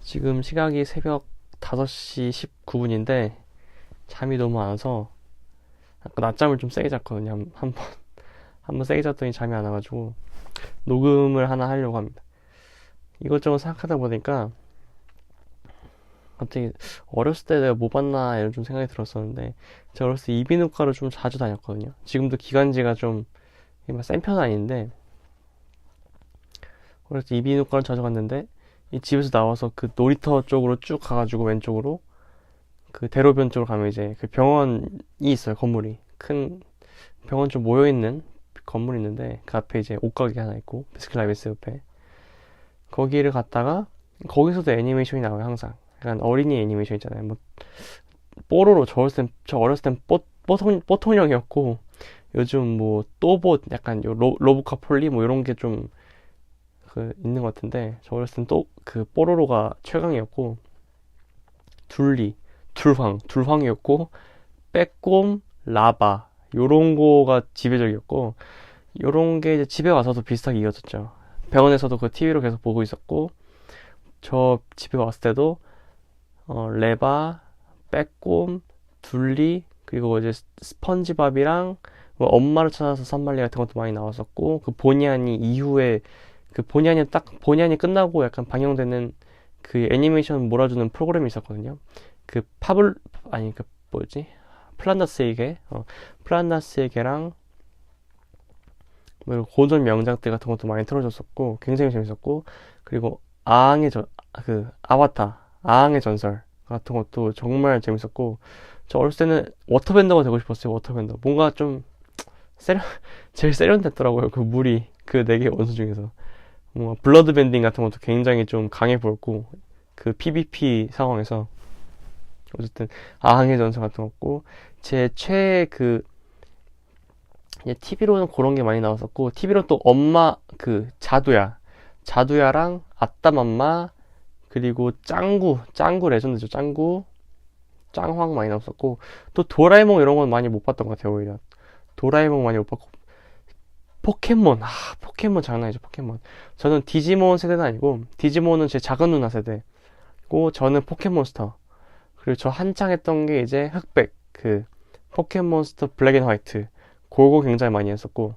지금 시각이 새벽 5시 19분인데 잠이 너무 안 와서 아까 낮잠을 좀 세게 잤거든요. 한 번 세게 잤더니 잠이 안 와가지고 녹음을 하나 하려고 합니다. 이것저것 생각하다 보니까 갑자기 어렸을 때 내가 뭐 봤나 이런 좀 생각이 들었었는데 제가 어렸을 때 이비인후과를 좀 자주 다녔거든요. 지금도 기간지가 좀 센 편은 아닌데 어렸을 때 이비인후과를 자주 갔는데 이 집에서 나와서 그 놀이터 쪽으로 쭉 가가지고 왼쪽으로 그 대로변 쪽으로 가면 이제 그 병원이 있어요. 건물이 큰 병원 좀 모여있는 건물이 있는데 그 앞에 이제 옷가게 하나 있고 베스킨라빈스 옆에 거기를 갔다가 거기서도 애니메이션이 나와요. 항상 약간 어린이 애니메이션 있잖아요. 뭐 뽀로로 저 어렸을 땐 뽀통령이었고 요즘 뭐 또봇 약간 요 로보카 폴리 뭐 이런 게 좀 그 있는 것 같은데 저 어렸을 땐 또 그 뽀로로가 최강이었고 둘황이었고 빼꼼 라바 요런 거가 지배적이었고 요런 게 이제 집에 와서도 비슷하게 이어졌죠. 병원에서도 그 TV로 계속 보고 있었고 저 집에 왔을 때도 레바, 빼꼼, 둘리 그리고 이제 스펀지밥이랑 뭐 엄마를 찾아서 산말리 같은 것도 많이 나왔었고 그 보니아니 이후에 그 보니아니 끝나고 약간 방영되는 그 애니메이션 몰아주는 프로그램이 있었거든요. 그 파블 아니 그 뭐지 플란다스에게 플란다스에게랑 뭐 고전 명작들 같은 것도 많이 틀어줬었고 굉장히 재밌었고 그리고 그 아바타 아앙의 전설 같은 것도 정말 재밌었고 저 어렸을 때는 워터밴더가 되고 싶었어요. 워터밴더 뭔가 좀 세련 제일 세련됐더라고요. 그 물이 그 네 개 원소 중에서 뭔가 블러드 밴딩 같은 것도 굉장히 좀 강해 보였고 그 PVP 상황에서 어쨌든 아항의 전설 같은 거 없고 제 최애 그 TV로는 그런 게 많이 나왔었고 TV로 또 엄마 그 자두야랑 아따맘마 그리고 짱구 레전드죠. 짱황 많이 나왔었고 또 도라에몽 이런 건 많이 못 봤던 것 같아요. 오히려 도라에몽 많이 못 봤고 포켓몬 장난 아니죠. 포켓몬 저는 디지몬 세대는 아니고 디지몬은 제 작은 누나 세대고 저는 포켓몬스터 그리고 저 한창 했던 게 이제 흑백 그 포켓몬스터 블랙 앤 화이트 그거 굉장히 많이 했었고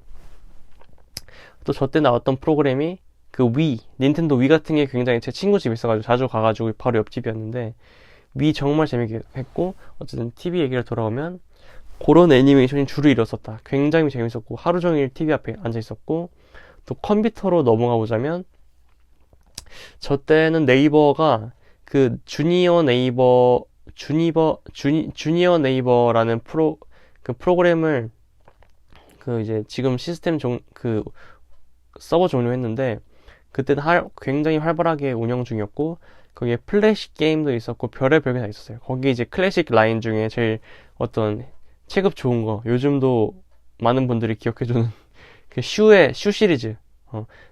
또 저 때 나왔던 프로그램이 그 닌텐도 위 같은 게 굉장히 제 친구 집 있어가지고 자주 가가지고 바로 옆집이었는데 위 정말 재밌게 했고 어쨌든 TV 얘기를 돌아오면 그런 애니메이션이 줄을 이뤘었다. 굉장히 재밌었고 하루 종일 TV 앞에 앉아 있었고 또 컴퓨터로 넘어가 보자면 저 때는 네이버가 그 주니어 네이버라는 그 프로그램을 그 이제 지금 시스템 그 서버 종료했는데 그때는 굉장히 활발하게 운영 중이었고 거기에 플래시 게임도 있었고 별의별 게 다 있었어요. 거기 이제 클래식 라인 중에 제일 어떤 체급 좋은 거 요즘도 많은 분들이 기억해주는 그 슈 시리즈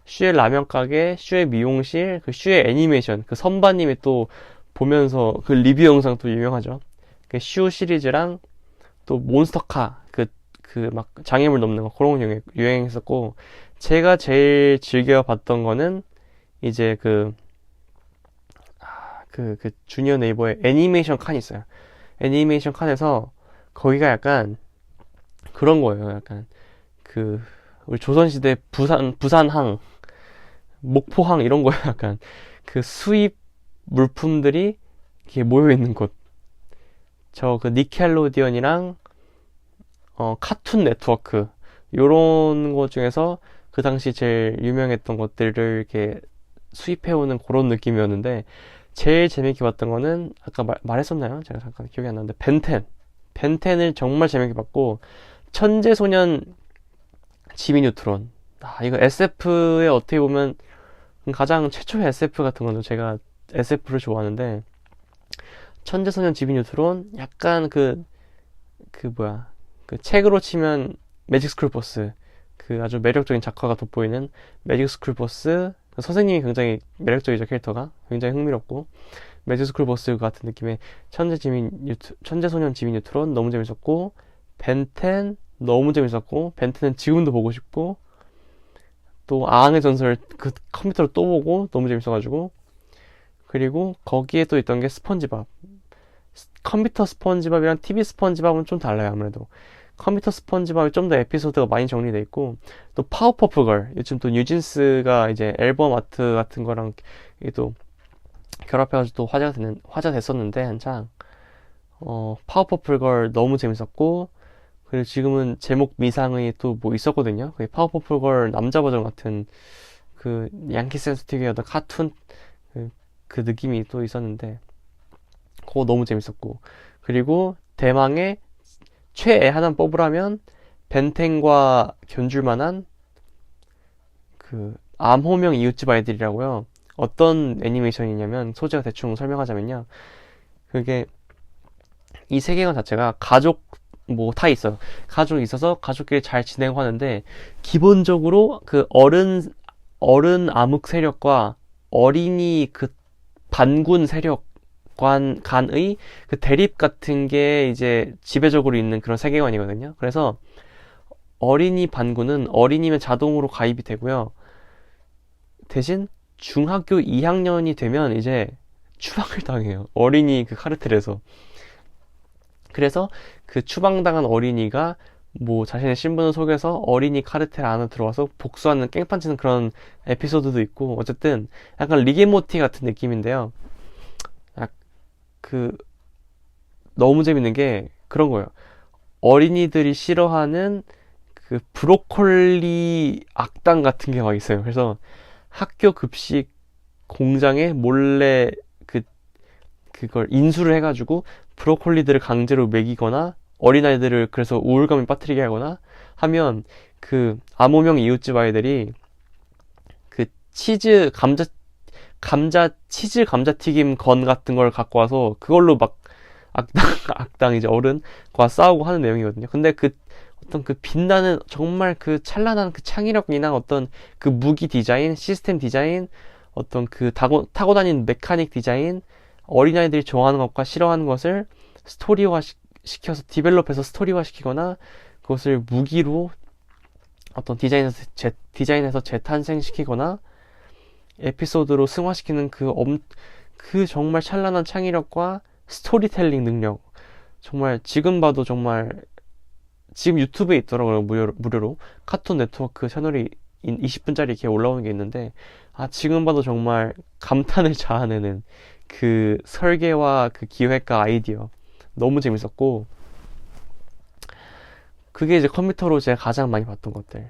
슈의 라면 가게 슈의 미용실 그 슈의 애니메이션 그 선바님이 또 보면서 그 리뷰 영상 또 유명하죠. 그 슈 시리즈랑 또 몬스터카 그 막 장애물 넘는 거 그런 거 유행했었고 제가 제일 즐겨 봤던 거는 이제 그 주니어 네이버에 애니메이션 칸이 있어요. 애니메이션 칸에서 거기가 약간 그런 거예요. 약간 그 우리 조선시대 부산항, 목포항 이런 거예요. 약간 그 수입 물품들이 이렇게 모여 있는 곳. 저 그 니켈로디언이랑 카툰 네트워크 요런 것 중에서 그 당시 제일 유명했던 것들을 이렇게 수입해오는 그런 느낌이었는데 제일 재밌게 봤던 거는 아까 말했었나요? 제가 잠깐 기억이 안 나는데 벤텐을 정말 재밌게 봤고 천재소년 지미 뉴트론 이거 SF에 어떻게 보면 가장 최초의 SF 같은 거죠. 제가 SF를 좋아하는데 천재소년 지미 뉴트론 약간 그 책으로 치면 매직 스쿨 버스 그 아주 매력적인 작화가 돋보이는 매직 스쿨 버스 선생님이 굉장히 매력적이죠. 캐릭터가 굉장히 흥미롭고 매직 스쿨 버스 같은 느낌의 천재소년 지미 뉴트론 너무 재밌었고 벤텐 너무 재밌었고 벤텐은 지금도 보고 싶고 또 아항의 전설 그 컴퓨터로 또 보고 너무 재밌어가지고 그리고 거기에 또 있던 게 스펀지밥. 컴퓨터 스펀지밥이랑 TV 스펀지밥은 좀 달라요, 아무래도. 컴퓨터 스펀지밥이 좀 더 에피소드가 많이 정리돼 있고, 또 파워퍼프걸, 요즘 또 뉴진스가 이제 앨범 아트 같은 거랑 이게 또 결합해가지고 또 화제가 됐었는데, 한창. 파워퍼플걸 너무 재밌었고, 그리고 지금은 제목 미상의 또 뭐 있었거든요. 그 파워퍼플걸 남자 버전 같은 그 양키 센스틱의 어떤 카툰 그 느낌이 또 있었는데, 그거 너무 재밌었고, 그리고 대망의 최애 하나 뽑으라면 벤텐과 견줄 만한 그 암호명 이웃집 아이들이라고요. 어떤 애니메이션이냐면, 소재가 대충 설명하자면요, 그게 이 세계관 자체가 가족 뭐 다 있어요. 가족이 있어서 가족끼리 잘 지내고 하는데, 기본적으로 그 어른 암흑 세력과 어린이 그 반군 세력 간의 그 대립 같은 게 이제 지배적으로 있는 그런 세계관이거든요. 그래서 어린이 반군은 어린이면 자동으로 가입이 되고요. 대신 중학교 2학년이 되면 이제 추방을 당해요. 어린이 그 카르텔에서. 그래서 그 추방당한 어린이가 뭐 자신의 신분을 속여서 어린이 카르텔 안에 들어와서 복수하는 깽판 치는 그런 에피소드도 있고, 어쨌든 약간 리게모티 같은 느낌인데요. 그 너무 재밌는 게 그런 거예요. 어린이들이 싫어하는 그 브로콜리 악당 같은 게 막 있어요. 그래서 학교 급식 공장에 몰래 그걸 인수를 해가지고 브로콜리들을 강제로 먹이거나, 어린아이들을 그래서 우울감에 빠뜨리게 하거나 하면, 그 암호명 이웃집 아이들이 그 치즈 감자튀김 건 같은 걸 갖고 와서 그걸로 막 악당 이제 어른과 싸우고 하는 내용이거든요. 근데 그 어떤 그 빛나는 정말 그 찬란한 그 창의력이나 어떤 그 무기 디자인, 시스템 디자인, 어떤 그 타고 다니는 메카닉 디자인, 어린아이들이 좋아하는 것과 싫어하는 것을 스토리화 시켜서 디벨롭해서 스토리화 시키거나, 그것을 무기로 어떤 디자인해서 재탄생시키거나 에피소드로 승화시키는 그 정말 찬란한 창의력과 스토리텔링 능력. 정말 지금 봐도 정말, 지금 유튜브에 있더라고요. 무료로. 카툰 네트워크 채널이 20분짜리 이렇게 올라오는 게 있는데, 지금 봐도 정말 감탄을 자아내는 그 설계와 그 기획과 아이디어. 너무 재밌었고, 그게 이제 컴퓨터로 제가 가장 많이 봤던 것들.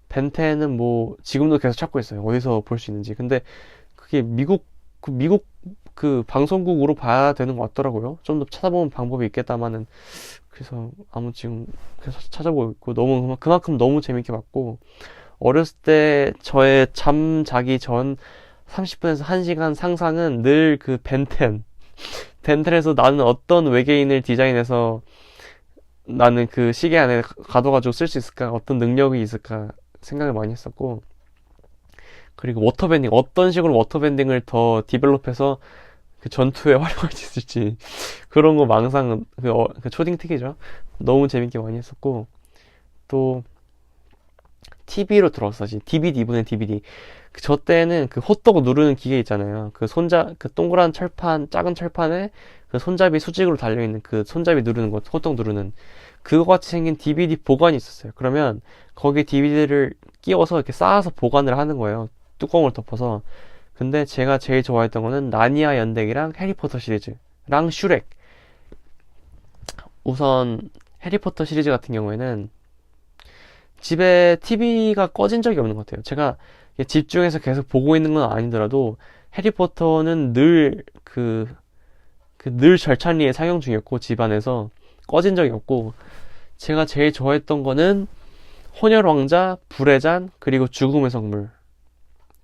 벤텐은 뭐 지금도 계속 찾고 있어요. 어디서 볼 수 있는지. 근데 그게 미국 그 방송국으로 봐야 되는 것 같더라고요. 좀 더 찾아보면 방법이 있겠다마는. 그래서 지금 계속 찾아보고 있고, 그만큼 너무 재밌게 봤고, 어렸을 때 저의 잠 자기 전 30분에서 1시간 상상은 늘 그 벤텐에서 나는 어떤 외계인을 디자인해서 나는 그 시계 안에 가둬가지고 쓸 수 있을까? 어떤 능력이 있을까? 생각을 많이 했었고, 그리고 워터밴딩, 어떤 식으로 워터밴딩을 더 디벨롭해서 그 전투에 활용할 수 있을지, 그런 거 망상, 그 초딩 특이죠. 너무 재밌게 많이 했었고, 또 TV로 들어왔어. DVD, 이번엔 DVD. 저 때는 그 호떡 누르는 기계 있잖아요. 그 동그란 작은 철판에 그 손잡이 수직으로 달려있는 그 손잡이 누르는 것, 호떡 누르는 그거 같이 생긴 DVD 보관이 있었어요. 그러면 거기에 DVD를 끼워서 이렇게 쌓아서 보관을 하는 거예요. 뚜껑을 덮어서. 근데 제가 제일 좋아했던 거는 나니아 연대기랑 해리포터 시리즈랑 슈렉. 우선 해리포터 시리즈 같은 경우에는 집에 TV가 꺼진 적이 없는 것 같아요. 제가 집중해서 계속 보고 있는 건 아니더라도 해리포터는 늘 늘 절찬리에 상영 중이었고, 집안에서 꺼진 적이 없고, 제가 제일 좋아했던 거는 혼혈왕자, 불의 잔, 그리고 죽음의 성물.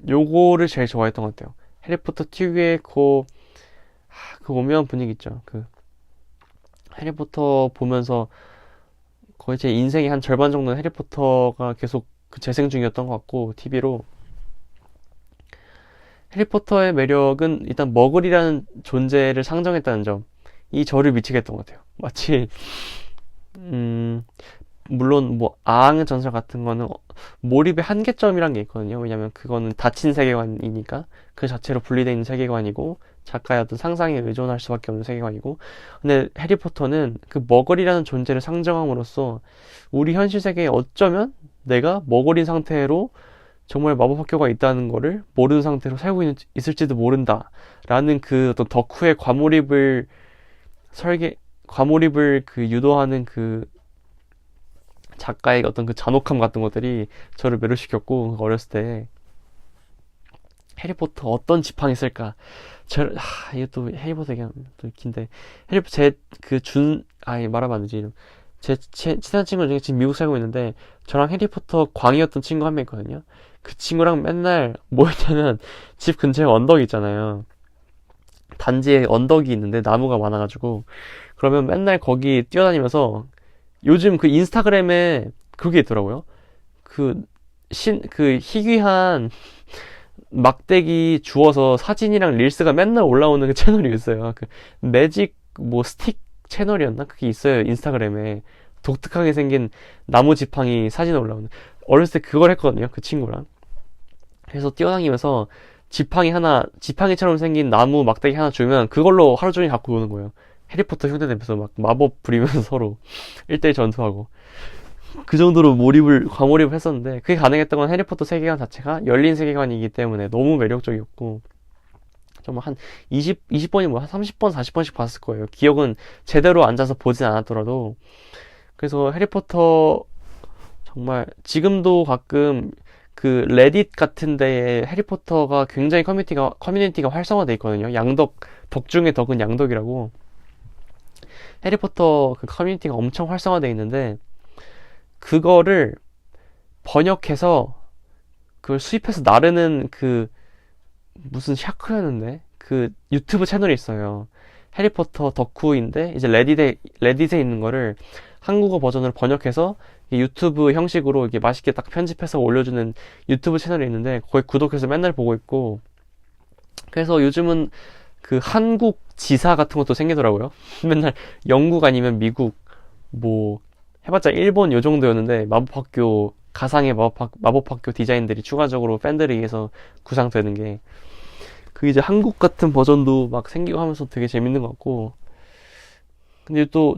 요거를 제일 좋아했던 것 같아요. 해리포터 특유의 그 오묘한 분위기 있죠. 해리포터 보면서 거의 제 인생의 한 절반 정도는 해리포터가 계속 재생 중이었던 것 같고, TV로. 해리포터의 매력은 일단 머글이라는 존재를 상정했다는 점. 이 저를 미치게 했던 것 같아요. 마치 물론 뭐 아앙의 전설 같은 거는 몰입의 한계점이란 게 있거든요. 왜냐면 그거는 닫힌 세계관이니까 그 자체로 분리되어 있는 세계관이고, 작가의 어떤 상상에 의존할 수밖에 없는 세계관이고, 근데 해리포터는 그 머글이라는 존재를 상정함으로써 우리 현실 세계에 어쩌면 내가 머글인 상태로 정말 마법학교가 있다는 거를 모르는 상태로 살고 있을지도 모른다 라는 그 어떤 덕후의 과몰입을 그 유도하는 그 작가의 어떤 그 잔혹함 같은 것들이 저를 매료시켰고, 어렸을 때 해리포터 어떤 지팡이 쓸까? 이게 또 해리포터 얘기하면 또 긴데, 말하면 안 되지, 이름. 제 친한 친구 중에 지금 미국 살고 있는데, 저랑 해리포터 광이었던 친구 한 명 있거든요. 그 친구랑 맨날 뭐 했냐면, 집 근처에 언덕이 있잖아요. 단지에 언덕이 있는데 나무가 많아가지고, 그러면 맨날 거기 뛰어다니면서, 요즘 그 인스타그램에 그게 있더라고요. 그 희귀한 막대기 주워서 사진이랑 릴스가 맨날 올라오는 그 채널이 있어요. 그 매직 뭐 스틱 채널이었나? 그게 있어요. 인스타그램에. 독특하게 생긴 나무 지팡이 사진 올라오는. 어렸을 때 그걸 했거든요. 그 친구랑. 그래서 뛰어다니면서 지팡이처럼 생긴 나무 막대기 하나 주면 그걸로 하루 종일 갖고 노는 거예요. 해리포터 흉내 내면서 막 마법 부리면서 서로 1대1 전투하고. 그 정도로 과몰입을 했었는데, 그게 가능했던 건 해리포터 세계관 자체가 열린 세계관이기 때문에 너무 매력적이었고, 정말 한 20번이 뭐 한 30번, 40번씩 봤을 거예요. 기억은 제대로 앉아서 보진 않았더라도. 그래서 해리포터, 정말, 지금도 가끔 그 레딧 같은 데에 해리포터가 굉장히 커뮤니티가 활성화돼 있거든요. 덕 중에 덕은 양덕이라고. 해리포터 그 커뮤니티가 엄청 활성화돼 있는데, 그거를 번역해서 그걸 수입해서 나르는 그 무슨 샤크였는데 그 유튜브 채널이 있어요. 해리포터 덕후인데 이제 레딧에 있는 거를 한국어 버전으로 번역해서 유튜브 형식으로 이렇게 맛있게 딱 편집해서 올려주는 유튜브 채널이 있는데, 거기 구독해서 맨날 보고 있고. 그래서 요즘은 그 한국 지사 같은 것도 생기더라고요. 맨날 영국 아니면 미국 뭐 해봤자 일본 요 정도였는데, 가상의 마법학교 디자인들이 추가적으로 팬들에 의해서 구상되는 게, 그 이제 한국 같은 버전도 막 생기고 하면서 되게 재밌는 것 같고. 근데 또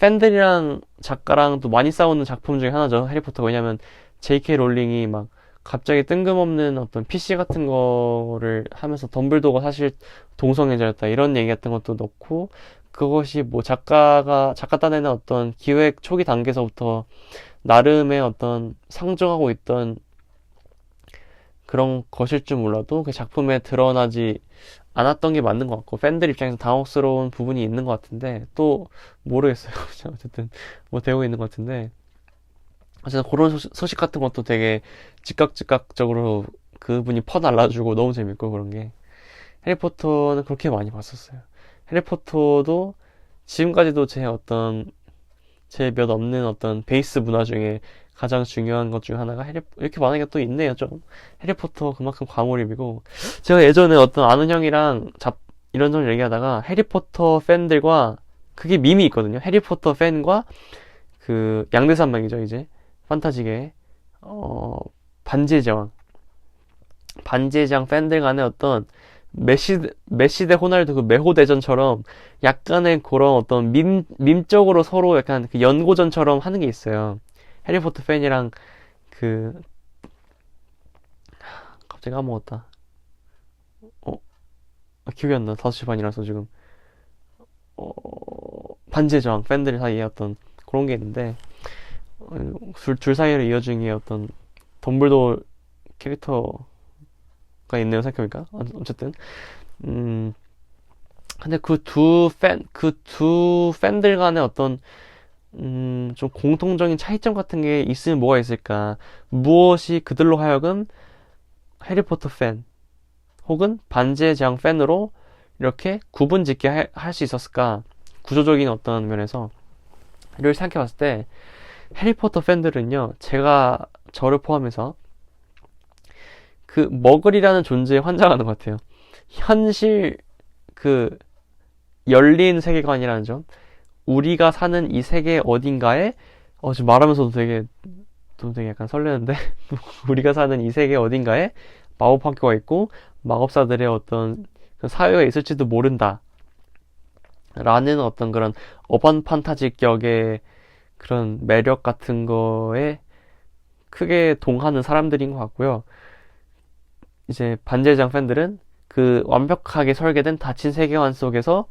팬들이랑 작가랑 또 많이 싸우는 작품 중에 하나죠, 해리포터. 왜냐면 J.K. 롤링이 막 갑자기 뜬금없는 어떤 PC 같은 거를 하면서 덤블도가 사실 동성애자였다 이런 얘기 같은 것도 넣고, 그것이 뭐 작가 딴에는 어떤 기획 초기 단계에서부터 나름의 어떤 상정하고 있던 그런 것일 줄 몰라도 그 작품에 드러나지 않았던 게 맞는 것 같고, 팬들 입장에서 당혹스러운 부분이 있는 것 같은데, 또 모르겠어요. 어쨌든 뭐 되고 있는 것 같은데, 어쨌든 그런 소식 같은 것도 되게 즉각적으로 그분이 퍼날라주고 너무 재밌고, 그런 게. 해리포터는 그렇게 많이 봤었어요. 해리포터도 지금까지도 제 몇 없는 어떤 베이스 문화 중에 가장 중요한 것 중 하나가 이렇게 많은 게 또 있네요, 좀. 해리포터 그만큼 과몰입이고. 제가 예전에 어떤 아는 형이랑 이런저런 얘기하다가, 해리포터 팬들과, 그게 밈이 있거든요. 해리포터 팬과 그 양대산맥이죠, 이제. 판타지계. 반지의 제왕 팬들 간의 어떤 메시 대 호날두 그 메호 대전처럼 약간의 그런 어떤 밈적으로 서로 약간 그 연고전처럼 하는 게 있어요. 해리포터 팬이랑 갑자기 까먹었다. 기억이 안 나. 5시 반이라서 지금. 반지의 제왕 팬들 사이에 어떤 그런 게 있는데, 둘 사이를 이어준 게 어떤 덤블도어 캐릭터가 있네요, 생각해보니까. 어쨌든. 근데 그 두 팬들 간의 어떤, 좀 공통적인 차이점 같은 게 있으면 뭐가 있을까? 무엇이 그들로 하여금 해리포터 팬, 혹은 반지의 제왕 팬으로 이렇게 구분 짓게 할 수 있었을까? 구조적인 어떤 면에서. 를 생각해봤을 때, 해리포터 팬들은요, 저를 포함해서, 그 머글이라는 존재에 환장하는 것 같아요. 현실 열린 세계관이라는 점, 우리가 사는 이 세계 어딘가에, 지금 말하면서도 되게 약간 설레는데, 우리가 사는 이 세계 어딘가에 마법학교가 있고, 마법사들의 어떤 사회가 있을지도 모른다. 라는 어떤 그런 어반 판타지 격의 그런 매력 같은 거에 크게 동하는 사람들인 것 같고요. 이제 반지의제왕 팬들은 그 완벽하게 설계된 닫힌 세계관 속에서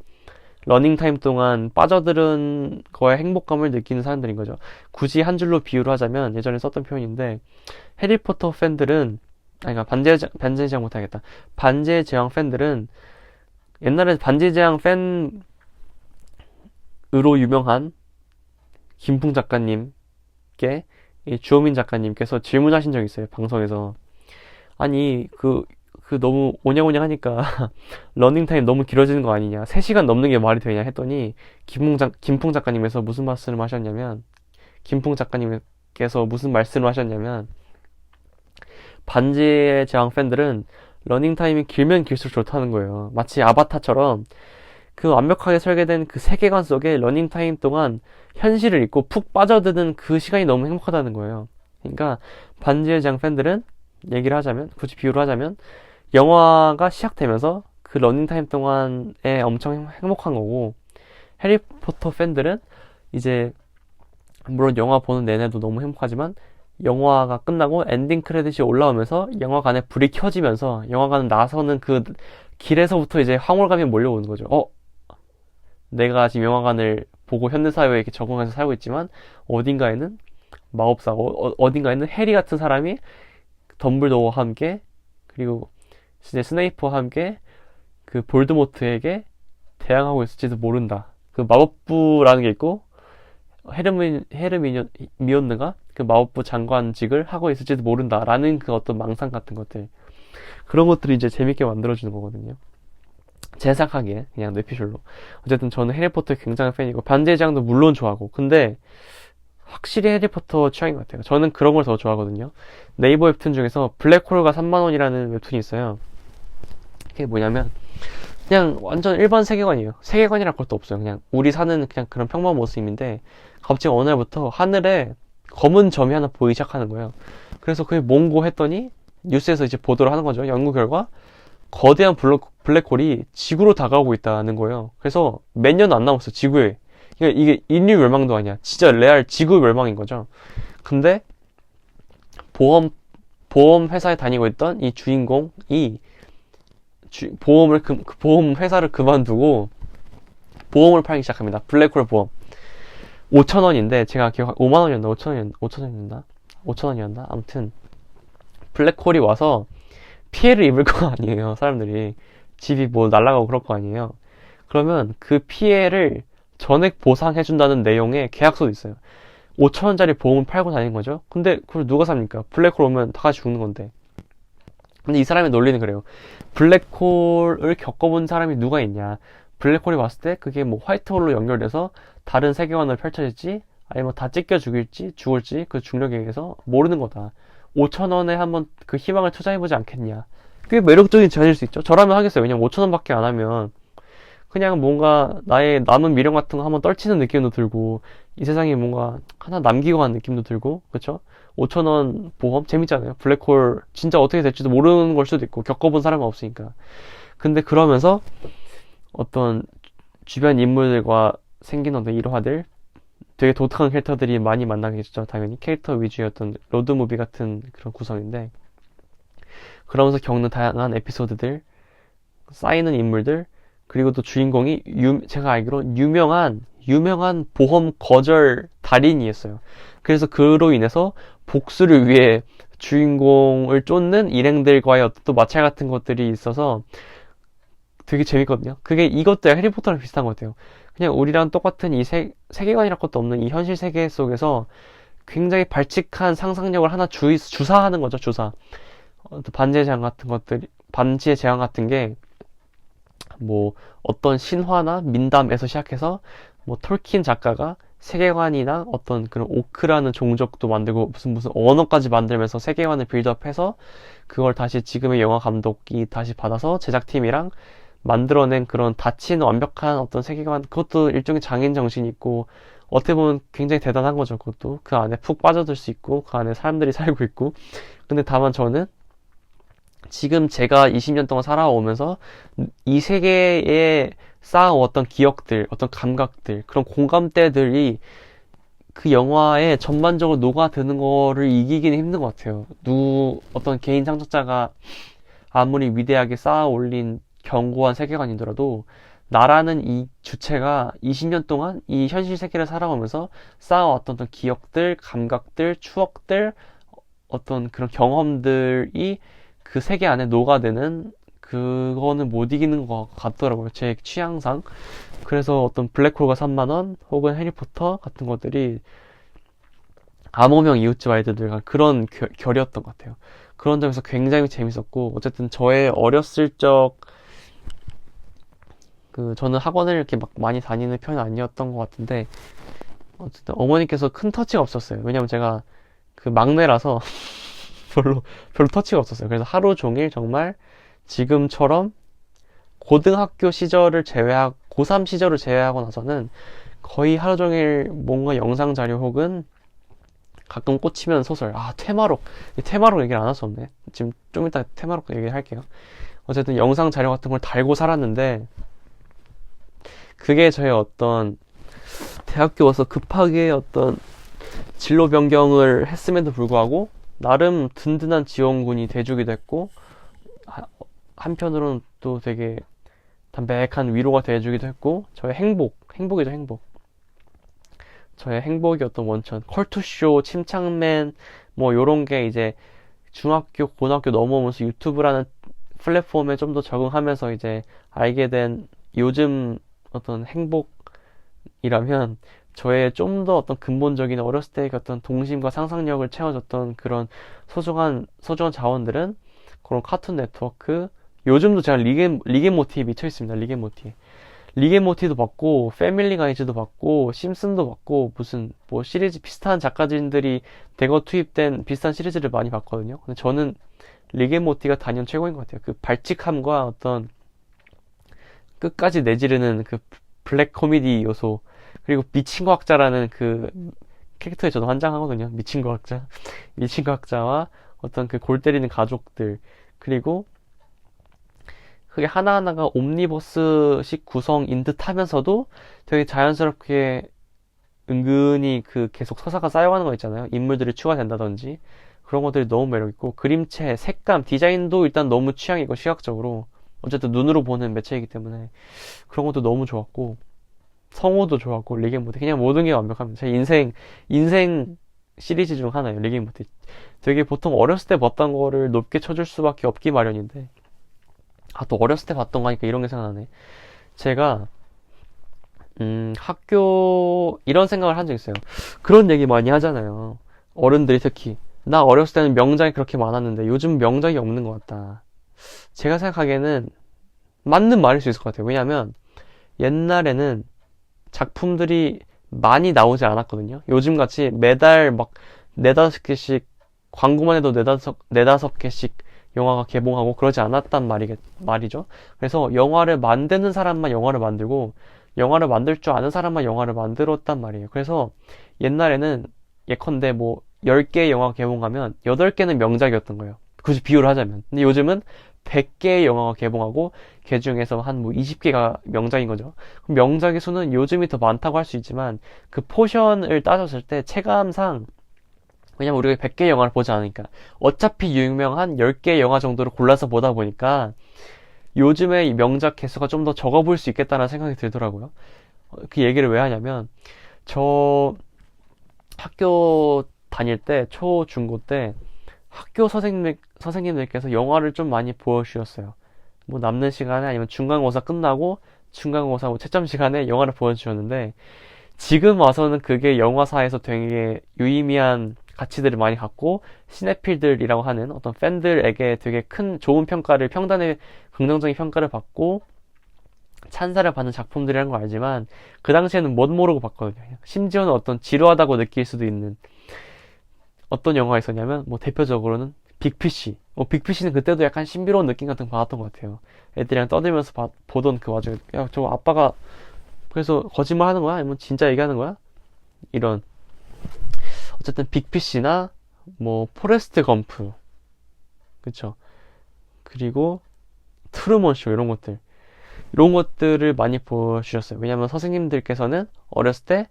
러닝타임 동안 빠져드는 거에 행복감을 느끼는 사람들인 거죠. 굳이 한 줄로 비유를 하자면 예전에 썼던 표현인데, 해리포터 팬들은, 아니, 그러니까 반지의 제왕 못하겠다. 반지의 제왕 팬들은 옛날에 반지의 제왕 팬으로 유명한 김풍 작가님께 주호민 작가님께서 질문하신 적이 있어요. 방송에서. 아니, 너무 오냐오냐 하니까 러닝타임 너무 길어지는 거 아니냐, 3시간 넘는 게 말이 되냐 했더니 김풍 작가님께서 무슨 말씀을 하셨냐면 김풍 작가님께서 무슨 말씀을 하셨냐면 반지의 제왕 팬들은 러닝타임이 길면 길수록 좋다는 거예요. 마치 아바타처럼 그 완벽하게 설계된 그 세계관 속에 러닝타임 동안 현실을 잊고 푹 빠져드는 그 시간이 너무 행복하다는 거예요. 그러니까 반지의 제왕 팬들은, 얘기를 하자면, 굳이 비유를 하자면, 영화가 시작되면서 그 러닝타임 동안에 엄청 행복한 거고, 해리포터 팬들은 이제 물론 영화 보는 내내도 너무 행복하지만 영화가 끝나고 엔딩 크레딧이 올라오면서 영화관에 불이 켜지면서 영화관 나서는 그 길에서부터 이제 황홀감이 몰려오는 거죠. 내가 지금 영화관을 보고 현대사회에 이렇게 적응해서 살고 있지만 어딘가에는 마법사, 어딘가에는 해리 같은 사람이 덤블도어와 함께, 그리고 이제 스네이프와 함께 그 볼드모트에게 대항하고 있을지도 모른다. 그 마법부라는 게 있고 헤르미온느가 그 마법부 장관직을 하고 있을지도 모른다라는 그 어떤 망상 같은 것들, 그런 것들이 이제 재밌게 만들어주는 거거든요. 제 생각하기에 그냥 뇌피셜로. 어쨌든 저는 해리포터 굉장히 팬이고 반지의 제왕도 물론 좋아하고, 근데 확실히 해리포터 취향인 것 같아요. 저는 그런 걸 더 좋아하거든요. 네이버 웹툰 중에서 블랙홀과 3만원이라는 웹툰이 있어요. 그게 뭐냐면 그냥 완전 일반 세계관이에요. 세계관이랄 것도 없어요. 그냥 우리 사는 그냥 그런 평범한 모습인데 갑자기 어느 날부터 하늘에 검은 점이 하나 보이기 시작하는 거예요. 그래서 그게 뭔고 했더니 뉴스에서 이제 보도를 하는 거죠. 연구 결과 거대한 블랙홀이 지구로 다가오고 있다는 거예요. 그래서 몇 년 안 남았어, 지구에. 이게 인류 멸망도 아니야. 진짜 레알 지구 멸망인 거죠. 근데 보험 회사에 다니고 있던 이 주인공이 보험 회사를 그만두고 보험을 팔기 시작합니다. 블랙홀 보험. 5,000원인데 제가 5만원이었나 5,000원이었나 아무튼 블랙홀이 와서 피해를 입을 거 아니에요. 사람들이 집이 뭐 날아가고 그럴 거 아니에요. 그러면 그 피해를 전액 보상해준다는 내용의 계약서도 있어요. 5,000원짜리 보험을 팔고 다니는 거죠. 근데 그걸 누가 삽니까? 블랙홀 오면 다 같이 죽는 건데. 근데 이 사람의 논리는 그래요. 블랙홀을 겪어본 사람이 누가 있냐. 블랙홀이 왔을 때 그게 뭐 화이트홀로 연결돼서 다른 세계관을 펼쳐질지 아니면 다 찢겨 죽을지 그 중력에 의해서 모르는 거다. 5,000원에 한번 그 희망을 투자해보지 않겠냐. 꽤 매력적인 제안일 수 있죠. 저라면 하겠어요. 왜냐면 5,000원밖에 안 하면 그냥 뭔가 나의 남은 미련 같은 거 한번 떨치는 느낌도 들고 이 세상에 뭔가 하나 남기고 간 느낌도 들고, 그쵸? 5,000원 보험 재밌잖아요. 블랙홀 진짜 어떻게 될지도 모르는 걸 수도 있고 겪어본 사람은 없으니까. 근데 그러면서 어떤 주변 인물들과 생긴 어떤 일화들, 되게 독특한 캐릭터들이 많이 만나겠죠. 당연히 캐릭터 위주의 어떤 로드무비 같은 그런 구성인데, 그러면서 겪는 다양한 에피소드들, 쌓이는 인물들, 그리고 또 주인공이 제가 알기로 유명한 보험 거절 달인이었어요. 그래서 그로 인해서 복수를 위해 주인공을 쫓는 일행들과의 어떤 또 마찰 같은 것들이 있어서 되게 재밌거든요. 그게 이것도 해리포터랑 비슷한 것 같아요. 그냥 우리랑 똑같은 이 세계관이랄 것도 없는 이 현실 세계 속에서 굉장히 발칙한 상상력을 하나 주사하는 거죠. 주사. 반지의 제왕 같은 게 뭐 어떤 신화나 민담에서 시작해서 뭐 톨킨 작가가 세계관이나 어떤 그런 오크라는 종족도 만들고 무슨 언어까지 만들면서 세계관을 빌드업해서 그걸 다시 지금의 영화 감독이 다시 받아서 제작팀이랑 만들어낸 그런 닫힌 완벽한 어떤 세계관, 그것도 일종의 장인 정신이 있고 어떻게 보면 굉장히 대단한 거죠. 그것도 그 안에 푹 빠져들 수 있고 그 안에 사람들이 살고 있고. 근데 다만 저는 지금 제가 20년 동안 살아오면서 이 세계에 쌓아왔던 기억들, 어떤 감각들, 그런 공감대들이 그 영화에 전반적으로 녹아드는 거를 이기기는 힘든 것 같아요. 어떤 개인 창작자가 아무리 위대하게 쌓아 올린 견고한 세계관이더라도 나라는 이 주체가 20년 동안 이 현실 세계를 살아오면서 쌓아왔던 어떤 기억들, 감각들, 추억들, 어떤 그런 경험들이 그 세계 안에 녹아드는 그거는 못 이기는 것 같더라고요. 제 취향상. 그래서 어떤 블랙홀과 3만 원 혹은 해리포터 같은 것들이 암호명 이웃집 아이들과 그런 결이었던 것 같아요. 그런 점에서 굉장히 재밌었고 어쨌든 저의 어렸을 적 저는 학원을 이렇게 막 많이 다니는 편은 아니었던 것 같은데 어쨌든 어머니께서 큰 터치가 없었어요. 왜냐면 제가 그 막내라서 별로 터치가 없었어요. 그래서 하루 종일 정말 지금처럼 고등학교 시절을 제외하고 고3 시절을 제외하고 나서는 거의 하루 종일 뭔가 영상 자료 혹은 가끔 꽂히면 소설. 퇴마록 얘기를 안 할 수 없네. 지금 좀 이따 퇴마록 얘기할게요. 어쨌든 영상 자료 같은 걸 달고 살았는데 그게 저의 어떤 대학교 와서 급하게 어떤 진로 변경을 했음에도 불구하고 나름 든든한 지원군이 돼주기도 했고 한편으로는 또 되게 담백한 위로가 돼주기도 했고 저의 행복이죠, 행복. 저의 행복이었던 원천, 컬투쇼, 침착맨 뭐 요런 게 이제 중학교, 고등학교 넘어오면서 유튜브라는 플랫폼에 좀 더 적응하면서 이제 알게 된 요즘 어떤 행복이라면 저의 좀 더 어떤 근본적인 어렸을 때의 어떤 동심과 상상력을 채워줬던 그런 소중한 자원들은 그런 카툰 네트워크. 요즘도 제가 리게모티에 미쳐 있습니다. 리게모티도 봤고 패밀리 가이즈도 봤고 심슨도 봤고 무슨 뭐 시리즈 비슷한 작가진들이 대거 투입된 비슷한 시리즈를 많이 봤거든요. 근데 저는 리게모티가 단연 최고인 것 같아요. 그 발칙함과 어떤 끝까지 내지르는 그 블랙 코미디 요소, 그리고 미친 과학자라는 그 캐릭터에 저도 환장하거든요. 미친 과학자와 어떤 그 골 때리는 가족들, 그리고 그게 하나하나가 옴니버스식 구성인 듯 하면서도 되게 자연스럽게 은근히 그 계속 서사가 쌓여가는 거 있잖아요. 인물들이 추가된다든지 그런 것들이 너무 매력있고, 그림체, 색감, 디자인도 일단 너무 취향이고, 시각적으로 어쨌든 눈으로 보는 매체이기 때문에 그런 것도 너무 좋았고, 성우도 좋았고, 리게모티 그냥 모든 게 완벽합니다. 제 인생 시리즈 중 하나예요, 리게모티. 되게 보통 어렸을 때 봤던 거를 높게 쳐줄 수밖에 없기 마련인데, 또 어렸을 때 봤던 거 하니까 이런 게 생각나네. 제가 학교 이런 생각을 한 적 있어요. 그런 얘기 많이 하잖아요, 어른들이 특히. 나 어렸을 때는 명작이 그렇게 많았는데 요즘 명작이 없는 것 같다. 제가 생각하기에는 맞는 말일 수 있을 것 같아요. 왜냐면 옛날에는 작품들이 많이 나오지 않았거든요. 요즘같이 매달 막 네다섯 개씩, 광고만 해도 네다섯 개씩 영화가 개봉하고 그러지 않았단 말이죠. 그래서 영화를 만드는 사람만 영화를 만들고 영화를 만들 줄 아는 사람만 영화를 만들었단 말이에요. 그래서 옛날에는 예컨대 뭐 10개의 영화가 개봉하면 8개는 명작이었던 거예요. 굳이 비유를 하자면. 근데 요즘은 100개의 영화가 개봉하고 그 중에서 한 뭐 20개가 명작인 거죠. 그럼 명작의 수는 요즘이 더 많다고 할 수 있지만 그 포션을 따졌을 때 체감상, 왜냐면 우리가 100개의 영화를 보지 않으니까 어차피 유명한 10개의 영화 정도를 골라서 보다 보니까 요즘의 명작 개수가 좀 더 적어 보일 수 있겠다는 생각이 들더라고요. 그 얘기를 왜 하냐면 저 학교 다닐 때, 초, 중고 때 학교 선생님들께서 영화를 좀 많이 보여주셨어요. 뭐 남는 시간에 아니면 중간고사 끝나고 중간고사 뭐 채점 시간에 영화를 보여주셨는데, 지금 와서는 그게 영화사에서 되게 유의미한 가치들을 많이 갖고 시네필들이라고 하는 어떤 팬들에게 되게 큰 좋은 평가를, 평단의 긍정적인 평가를 받고 찬사를 받는 작품들이라는 걸 알지만 그 당시에는 못 모르고 봤거든요. 심지어는 어떤 지루하다고 느낄 수도 있는 어떤 영화가 있었냐면 뭐 대표적으로는 빅피쉬. 빅피쉬는 그때도 약간 신비로운 느낌 같은 거 받았던 것 같아요. 애들이랑 떠들면서 보던 그 와중에 야, 저 아빠가 그래서 거짓말 하는 거야? 아니면 진짜 얘기하는 거야? 이런. 어쨌든 빅피쉬나 뭐 포레스트 검프, 그쵸? 그리고 트루먼 쇼 이런 것들을 많이 보여주셨어요. 왜냐면 선생님들께서는 어렸을 때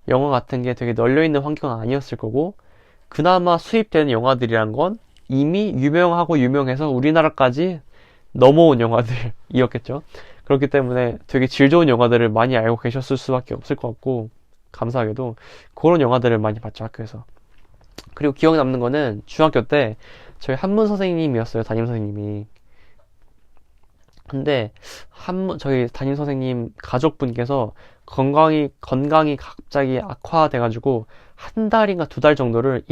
영화 같은 게 되게 널려있는 환경은 아니었을 거고, 그나마 수입되는 영화들이란 건 이미 유명하고 유명해서 우리나라까지 넘어온 영화들이었겠죠. 그렇기 때문에 되게 질 좋은 영화들을 많이 알고 계셨을 수밖에 없을 것 같고, 감사하게도 그런 영화들을 많이 봤죠, 학교에서. 그리고 기억에 남는 거는 중학교 때 저희 한문 선생님이었어요, 담임 선생님이. 근데 저희 담임 선생님 가족분께서 건강이 갑자기 악화돼가지고 한 달인가 두 달 정도를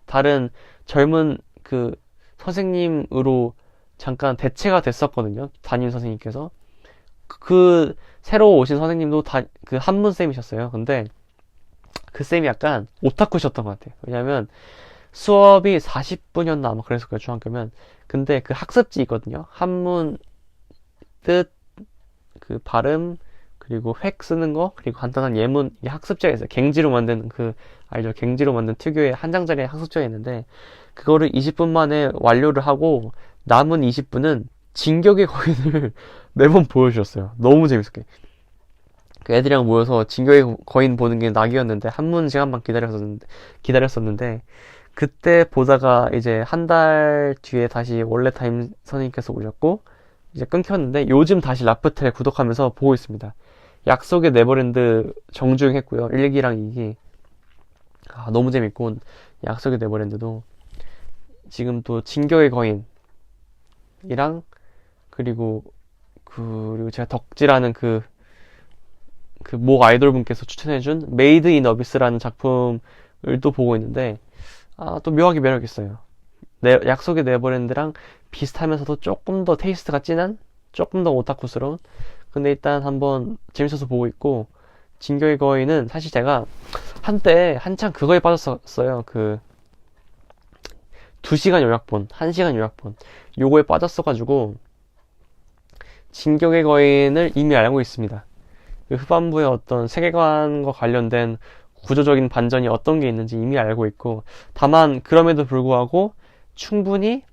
다른 젊은 그 선생님으로 잠깐 대체가 됐었거든요. 담임 선생님께서. 새로 오신 선생님도 그 한문 쌤이셨어요. 근데 그 쌤이 약간 오타쿠셨던 것 같아요. 왜냐면 수업이 40분이었나 아마 그랬을 거예요, 중학교면. 근데 그 학습지 있거든요. 한문 뜻, 그 발음, 그리고 획 쓰는 거, 그리고 간단한 예문, 이게 학습지가 있어요. 갱지로 만든 알죠? 갱지로 만든 특유의 한 장짜리 학습지가 있는데, 그거를 20분 만에 완료를 하고, 남은 20분은 진격의 거인을 매번 보여주셨어요. 너무 재밌었게. 그 애들이랑 모여서 진격의 거인 보는 게 낙이었는데, 한문 시간만 기다렸었는데, 그때 보다가 이제 한 달 뒤에 다시 원래 담임 선생님께서 오셨고, 이제 끊겼는데, 요즘 다시 라프텔 구독하면서 보고 있습니다. 약속의 네버랜드 정주행했고요. 1기랑 2기. 너무 재밌고, 약속의 네버랜드도 지금 또 진격의 거인이랑, 그리고 제가 덕질하는 그 모 아이돌 분께서 추천해준 메이드 인 어비스라는 작품을 또 보고 있는데, 또 묘하게 매력있어요. 약속의 네버랜드랑 비슷하면서도 조금 더 테이스트가 진한? 조금 더 오타쿠스러운? 근데 일단 한번 재밌어서 보고 있고, 진격의 거인은 사실 제가 한때 한창 그거에 빠졌었어요. 2시간 요약본, 1시간 요약본. 요거에 빠졌어가지고, 진격의 거인을 이미 알고 있습니다. 그 후반부의 어떤 세계관과 관련된 구조적인 반전이 어떤 게 있는지 이미 알고 있고, 다만 그럼에도 불구하고 충분히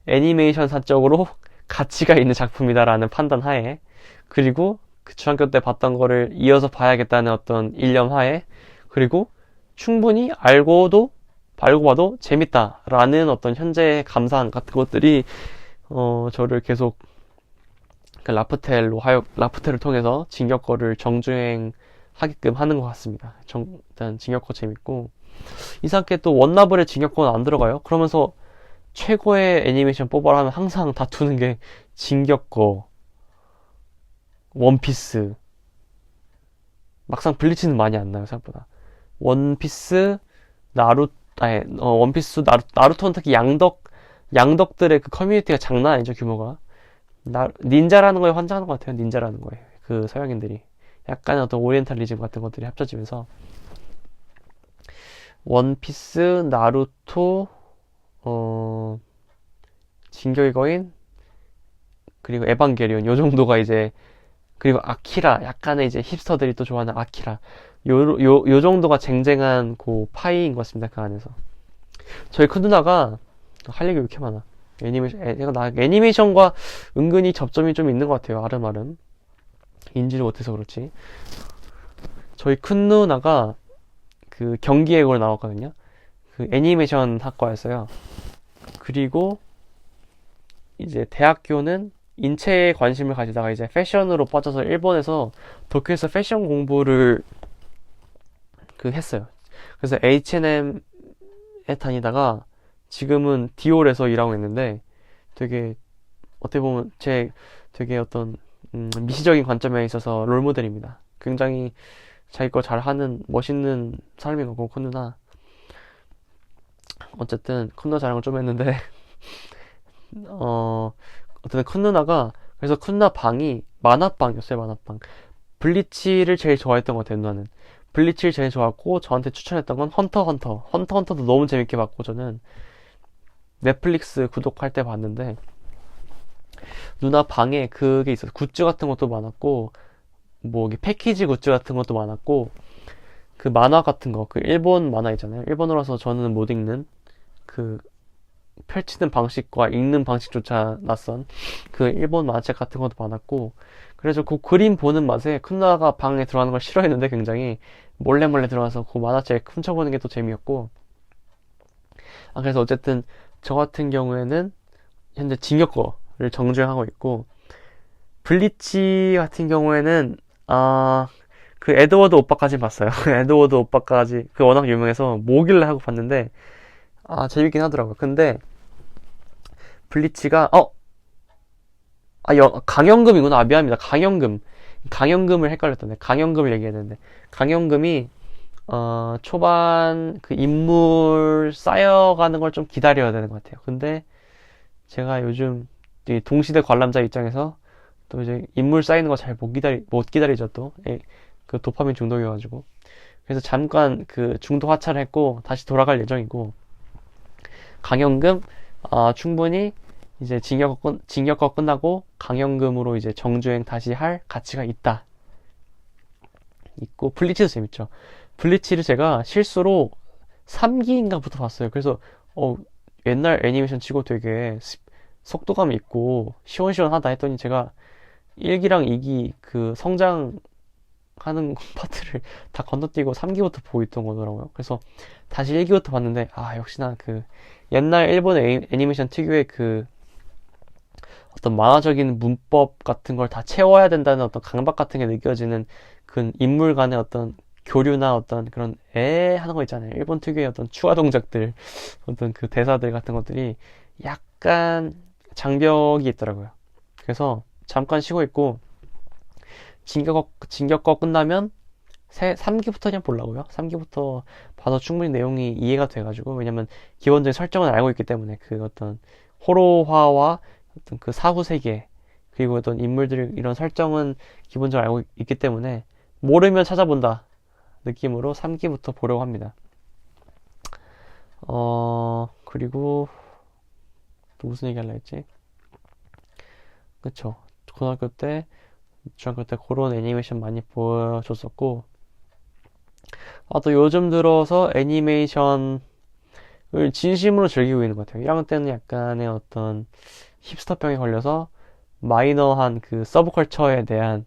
애니메이션 사적으로 가치가 있는 작품이다라는 판단 하에, 그리고 그 중학교 때 봤던 거를 이어서 봐야겠다는 어떤 일념 하에, 그리고 충분히 알고 봐도 재밌다라는 어떤 현재의 감상 같은 것들이 저를 계속 라프텔을 통해서 진격거를 정주행하게끔 하는 것 같습니다. 일단 진격거 재밌고, 이상하게 또 원나블에 진격거는 안 들어가요. 그러면서 최고의 애니메이션 뽑아라 하면 항상 다투는 게 진격거, 원피스. 막상 블리치는 많이 안 나요, 생각보다. 원피스, 원피스, 나루토는 특히 양덕들의 그 커뮤니티가 장난 아니죠, 규모가. 닌자라는 거에 환장하는 것 같아요. 닌자라는 거에. 그 서양인들이. 약간 어떤 오리엔탈리즘 같은 것들이 합쳐지면서. 원피스, 나루토, 진격의 거인, 그리고 에반게리온. 요 정도가 이제, 그리고 아키라. 약간의 이제 힙스터들이 또 좋아하는 아키라. 요 정도가 쟁쟁한 그 파이인 것 같습니다. 그 안에서. 저희 큰 누나가 할 얘기 왜 이렇게 많아? 애니메이션과 은근히 접점이 좀 있는 것 같아요. 아름아름. 인지를 못해서 그렇지. 저희 큰 누나가 그 경기예고를 나왔거든요. 그 애니메이션 학과였어요. 그리고 이제 대학교는 인체에 관심을 가지다가 이제 패션으로 빠져서 일본에서 도쿄에서 패션 공부를 했어요. 그래서 H&M에 다니다가 지금은 디올에서 일하고 있는데, 되게 어떻게 보면 되게 어떤 미시적인 관점에 있어서 롤모델입니다. 굉장히 자기 거 잘하는 멋있는 사람인 거고, 큰 누나. 어쨌든 큰 누나 자랑을 좀 했는데 어쨌든 큰 누나가, 그래서 큰 누나 방이 만화방이었어요. 만화방. 블리치를 제일 좋아했던 것 같아요. 누나는 블리치를 제일 좋아했고, 저한테 추천했던 건 헌터헌터도 너무 재밌게 봤고, 저는 넷플릭스 구독할 때 봤는데, 누나 방에 그게 있어요. 굿즈 같은 것도 많았고, 뭐 패키지 굿즈 같은 것도 많았고, 그 만화 같은 거, 그 일본 만화 있잖아요. 일본어라서 저는 못 읽는 그 펼치는 방식과 읽는 방식조차 낯선 그 일본 만화책 같은 것도 많았고, 그래서 그 그림 보는 맛에 큰 누나가 방에 들어가는 걸 싫어했는데 굉장히 몰래 몰래 들어가서 그 만화책 훔쳐보는 게 또 재미였고. 그래서 어쨌든 저 같은 경우에는 현재 징역거를 정주행하고 있고, 블리치 같은 경우에는 그 에드워드 오빠까지 봤어요. 에드워드 오빠까지 그 워낙 유명해서 뭐길래 하고 봤는데 재밌긴 하더라고요. 근데 블리치가 강연금이구나. 미안합니다. 강연금을 헷갈렸던데. 강연금을 얘기했는데, 강연금이 초반 그 인물 쌓여가는 걸 좀 기다려야 되는 것 같아요. 근데 제가 요즘 이 동시대 관람자 입장에서 또 이제 인물 쌓이는 거 잘 못 기다리죠, 또. 그 도파민 중독이어가지고. 그래서 잠깐 그 중도 하차를 했고, 다시 돌아갈 예정이고, 강연금, 충분히 이제 징역거 끝나고 강연금으로 이제 정주행 다시 할 가치가 있고, 블리치도 재밌죠. 블리치를 제가 실수로 3기인가부터 봤어요. 그래서, 옛날 애니메이션 치고 되게 속도감이 있고, 시원시원하다 했더니 제가 1기랑 2기 그 성장하는 파트를 다 건너뛰고 3기부터 보고 있던 거더라고요. 그래서 다시 1기부터 봤는데, 역시나 그 옛날 일본 애니메이션 특유의 그 어떤 만화적인 문법 같은 걸 다 채워야 된다는 어떤 강박 같은 게 느껴지는 그 인물 간의 어떤 교류나 어떤 그런 하는 거 있잖아요. 일본 특유의 어떤 추가 동작들, 어떤 그 대사들 같은 것들이 약간 장벽이 있더라고요. 그래서 잠깐 쉬고 있고, 진격거 끝나면 3기부터 그냥 보려고요. 3기부터 봐서 충분히 내용이 이해가 돼가지고, 왜냐면 기본적인 설정은 알고 있기 때문에 그 어떤 호러화와 어떤 그 사후 세계, 그리고 어떤 인물들 이런 설정은 기본적으로 알고 있기 때문에 모르면 찾아본다 느낌으로 3기부터 보려고 합니다. 그리고 또 무슨 얘기 하려 했지? 그쵸. 고등학교 때, 중학교 때 그런 애니메이션 많이 보여줬었고, 또 요즘 들어서 애니메이션을 진심으로 즐기고 있는 것 같아요. 1학년 때는 약간의 어떤 힙스터병에 걸려서 마이너한 그 서브컬처에 대한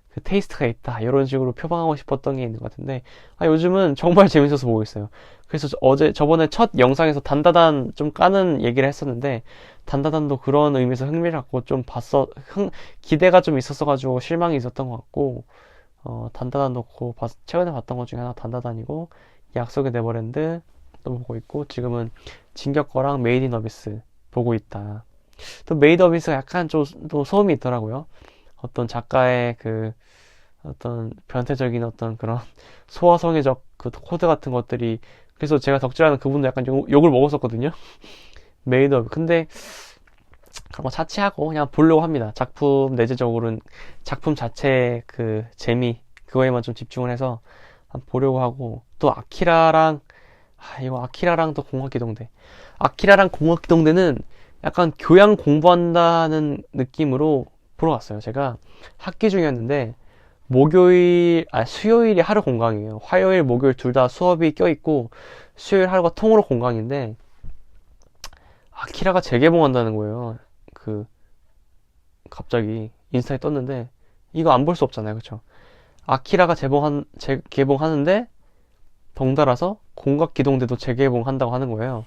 그 테이스트가 있다, 이런 식으로 표방하고 싶었던 게 있는 것 같은데, 요즘은 정말 재밌어서 보고 있어요. 그래서 저번에 첫 영상에서 단다단 좀 까는 얘기를 했었는데, 단다단도 그런 의미에서 흥미를 갖고 좀 기대가 좀 있었어가지고 실망이 있었던 것 같고, 단다단도 최근에 봤던 것 중에 하나 단다단이고, 약속의 네버랜드 또 보고 있고, 지금은 진격거랑 메이드 인 어비스 보고 있다. 또 메이드 어비스가 약간 좀 또 소음이 있더라고요. 어떤 작가의 그 어떤 변태적인 어떤 그런 소아성애적 그 코드 같은 것들이, 그래서 제가 덕질하는 그분도 약간 욕을 먹었었거든요. 메이드 어비스. 근데 그런 거 차치하고 그냥 보려고 합니다. 작품 내재적으로는 작품 자체의 그 재미, 그거에만 좀 집중을 해서 보려고 하고, 또 아키라랑 또 공학기동대. 아키라랑 공학기동대는 약간 교양 공부한다는 느낌으로 보러 갔어요. 제가 학기 중이었는데, 수요일이 하루 공강이에요. 화요일, 목요일 둘 다 수업이 껴있고, 수요일 하루가 통으로 공강인데, 아키라가 재개봉한다는 거예요. 갑자기 인스타에 떴는데, 이거 안 볼 수 없잖아요. 그쵸? 아키라가 재개봉하는데, 덩달아서 공각기동대도 재개봉한다고 하는 거예요.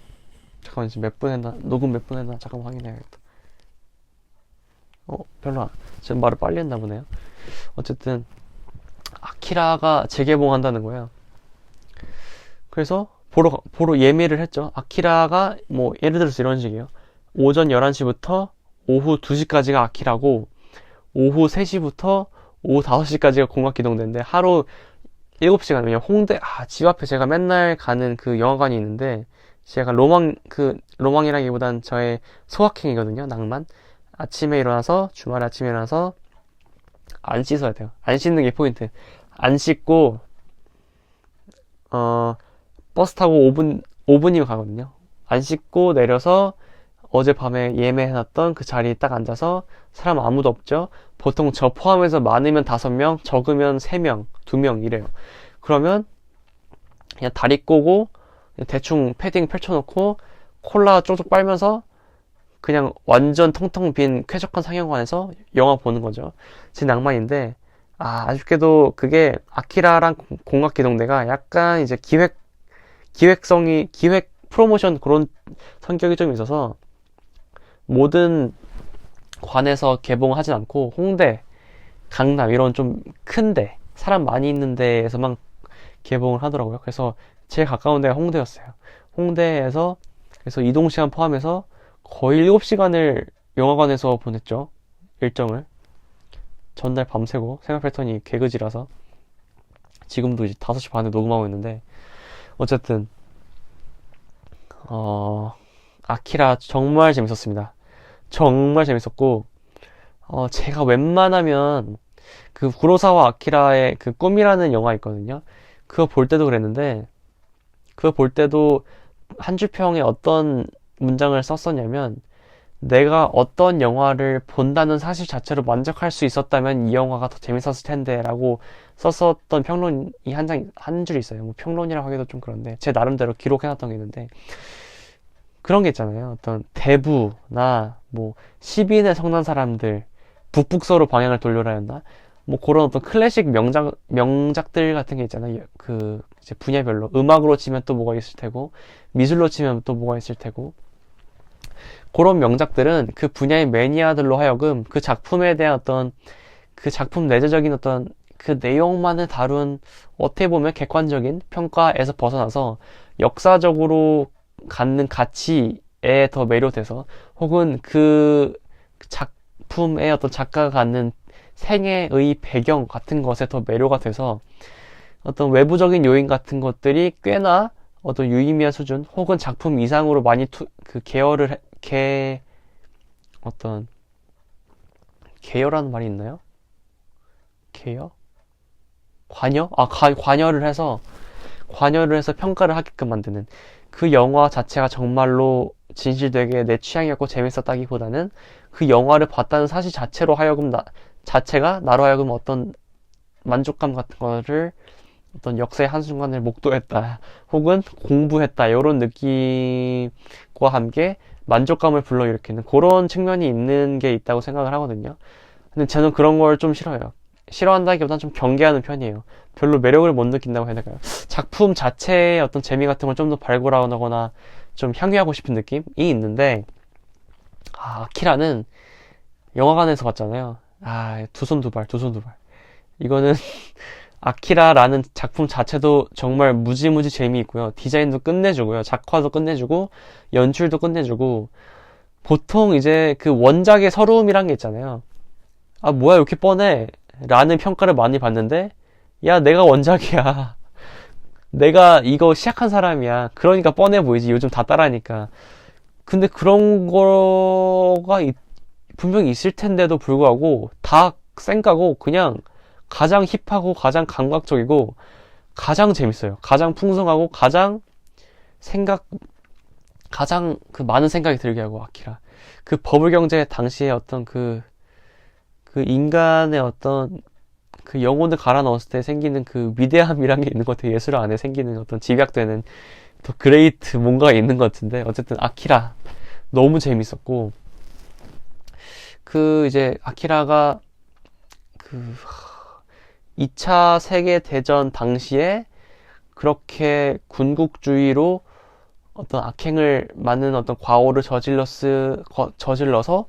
잠깐만, 지금 몇 분 했나? 녹음 몇 분 했나? 잠깐 확인해야겠다. 별로 지금 말을 빨리 했나 보네요. 어쨌든 아키라가 재개봉한다는 거예요. 그래서 보러 예매를 했죠. 아키라가 뭐 예를 들어서 이런 식이에요. 오전 11시부터 오후 2시까지가 아키라고, 오후 3시부터 오후 5시까지가 공각기동대인데, 하루 7시간. 왜냐면 홍대 집 앞에 제가 맨날 가는 그 영화관이 있는데, 제가 로망이라기보단 저의 소확행이거든요. 낭만. 주말에 아침에 일어나서 안 씻어야 돼요. 안 씻는 게 포인트. 안 씻고 버스 타고 5분이면 가거든요. 안 씻고 내려서 어젯밤에 예매해놨던 그 자리에 딱 앉아서, 사람 아무도 없죠. 보통 저 포함해서 많으면 5명, 적으면 3명, 2명 이래요. 그러면 그냥 다리 꼬고 대충 패딩 펼쳐놓고 콜라 쪽쪽 빨면서 그냥 완전 텅텅 빈 쾌적한 상영관에서 영화 보는 거죠. 제 낭만인데, 아쉽게도 그게 아키라랑 공각기동대가 약간 이제 기획 프로모션 그런 성격이 좀 있어서 모든 관에서 개봉하진 않고 홍대, 강남 이런 좀 큰데, 사람 많이 있는 데에서만 개봉을 하더라고요. 그래서 제일 가까운 데가 홍대였어요. 홍대에서 그래서 이동시간 포함해서 거의 7시간을 영화관에서 보냈죠. 일정을. 전날 밤새고 생활 패턴이 개그지라서 지금도 이제 5시 반에 녹음하고 있는데 어쨌든 아키라 정말 재밌었습니다. 정말 재밌었고 제가 웬만하면 그 구로사와 아키라의 그 꿈이라는 영화 있거든요. 그거 볼 때도 그랬는데 그거 볼 때도 한 줄 평에 어떤 문장을 썼었냐면 내가 어떤 영화를 본다는 사실 자체로 만족할 수 있었다면 이 영화가 더 재밌었을 텐데 라고 썼었던 평론이 한 줄 있어요. 뭐 평론이라고 하기도 좀 그런데 제 나름대로 기록해놨던 게 있는데 그런 게 있잖아요. 어떤 대부나 뭐 시빈의 성난 사람들 북북서로 방향을 돌려라였나? 뭐 그런 어떤 클래식 명작들 같은 게 있잖아요. 그 이제 분야별로 음악으로 치면 또 뭐가 있을 테고 미술로 치면 또 뭐가 있을 테고 그런 명작들은 그 분야의 매니아들로 하여금 그 작품에 대한 어떤 그 작품 내재적인 어떤 그 내용만을 다룬 어떻게 보면 객관적인 평가에서 벗어나서 역사적으로 갖는 가치에 더 매료돼서 혹은 그 작품의 어떤 작가가 갖는 생애의 배경 같은 것에 더 매료가 돼서 어떤 외부적인 요인 같은 것들이 꽤나 어떤 유의미한 수준 혹은 작품 이상으로 많이 어떤 계열라는 말이 있나요? 계열? 관여를 해서 평가를 하게끔 만드는 그 영화 자체가 정말로 진실되게 내 취향이었고 재밌었다기보다는 그 영화를 봤다는 사실 자체로 하여금 자체가 나로 하여금 어떤 만족감 같은 거를 어떤 역사의 한순간을 목도했다 혹은 공부했다 이런 느낌과 함께 만족감을 불러일으키는 그런 측면이 있는 게 있다고 생각을 하거든요. 근데 저는 그런 걸 좀 싫어요. 싫어한다기보다는 좀 경계하는 편이에요. 별로 매력을 못 느낀다고 해야 될까요? 작품 자체의 어떤 재미 같은 걸 좀 더 발굴하거나 좀 향유하고 싶은 느낌이 있는데 아키라는 영화관에서 봤잖아요. 두 손 두 발. 이거는 아키라라는 작품 자체도 정말 무지무지 재미있고요. 디자인도 끝내주고요. 작화도 끝내주고 연출도 끝내주고 보통 이제 그 원작의 서러움이란 게 있잖아요. 뭐야 이렇게 뻔해 라는 평가를 많이 받는데 야 내가 원작이야. 내가 이거 시작한 사람이야. 그러니까 뻔해 보이지. 요즘 다 따라하니까. 근데 그런 거가 분명히 있을 텐데도 불구하고 다 쌩까고 그냥 가장 힙하고 가장 감각적이고 가장 재밌어요. 가장 풍성하고 가장 그 많은 생각이 들게 하고 아키라. 그 버블 경제 당시에 어떤 그 인간의 어떤 그 영혼을 갈아 넣었을 때 생기는 그 위대함이란 게 있는 것 같아요. 예술 안에 생기는 어떤 집약되는 더 그레이트 뭔가가 있는 것 같은데 어쨌든 아키라 너무 재밌었고 이제 아키라가 2차 세계대전 당시에 그렇게 군국주의로 어떤 악행을 많은 어떤 과오를 저질러서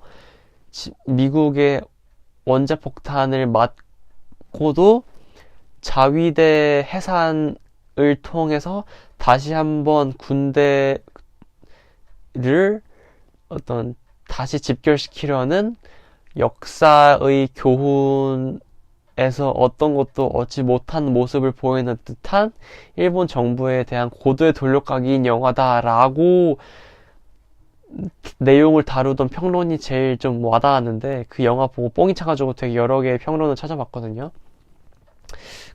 미국의 원자폭탄을 맞고도 자위대 해산을 통해서 다시 한번 군대를 다시 집결시키려는 역사의 교훈에서 어떤 것도 얻지 못한 모습을 보이는 듯한 일본 정부에 대한 고도의 돌려가기인 영화다라고 내용을 다루던 평론이 제일 좀 와닿았는데 그 영화 보고 뽕이 차가지고 되게 여러 개의 평론을 찾아봤거든요.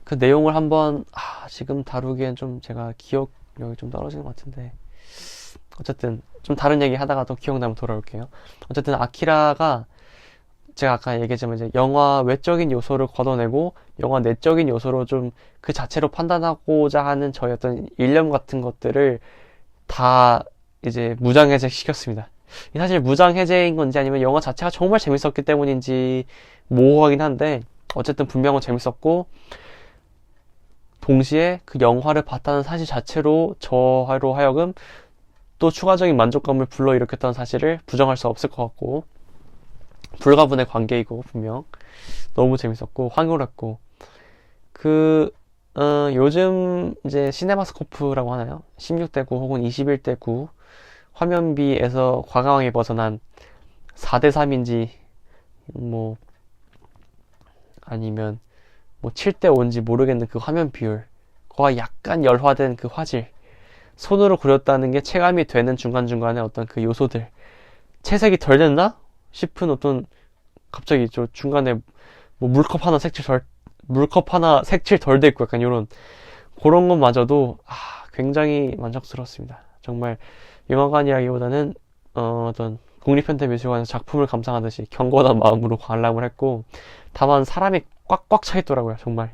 그 내용을 한번 지금 다루기엔 좀 제가 기억력이 좀 떨어지는 것 같은데 어쨌든 좀 다른 얘기 하다가 또 기억나면 돌아올게요. 어쨌든 아키라가 제가 아까 얘기했지만 이제 영화 외적인 요소를 걷어내고 영화 내적인 요소로 좀 그 자체로 판단하고자 하는 저희 어떤 일념 같은 것들을 다 이제 무장해제 시켰습니다. 사실 무장해제인 건지 아니면 영화 자체가 정말 재밌었기 때문인지 모호하긴 한데 어쨌든 분명은 재밌었고 동시에 그 영화를 봤다는 사실 자체로 저로 하여금 또 추가적인 만족감을 불러일으켰다는 사실을 부정할 수 없을 것 같고 불가분의 관계이고 분명 너무 재밌었고 황홀했고 요즘 이제 시네마스코프라고 하나요? 16:9 혹은 21:9 화면비에서 과감하게 벗어난 4:3인지 뭐 아니면 뭐 7:5인지 모르겠는 그 화면 비율 그와 약간 열화된 그 화질 손으로 그렸다는 게 체감이 되는 중간중간에 어떤 그 요소들 채색이 덜 됐나? 싶은 어떤 갑자기 저 중간에 뭐 물컵 하나 색칠 덜 돼 있고 약간 요런 그런 것마저도 굉장히 만족스러웠습니다. 정말 영화관이라기보다는 어떤 국립현대미술관에서 작품을 감상하듯이 경건한 마음으로 관람을 했고 다만 사람이 꽉꽉 차 있더라고요. 정말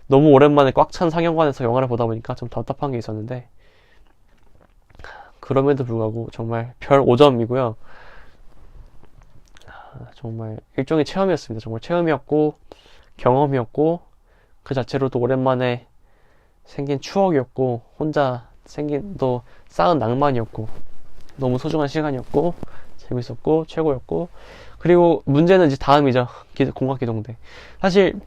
너무 오랜만에 꽉 찬 상영관에서 영화를 보다 보니까 좀 답답한 게 있었는데 그럼에도 불구하고 정말 별 5점이고요. 정말 일종의 체험이었습니다. 정말 체험이었고 경험이었고 그 자체로도 오랜만에 생긴 추억이었고 혼자 생긴 또 쌓은 낭만이었고 너무 소중한 시간이었고 재밌었고 최고였고 그리고 문제는 이제 다음이죠. 공각기동대. 사실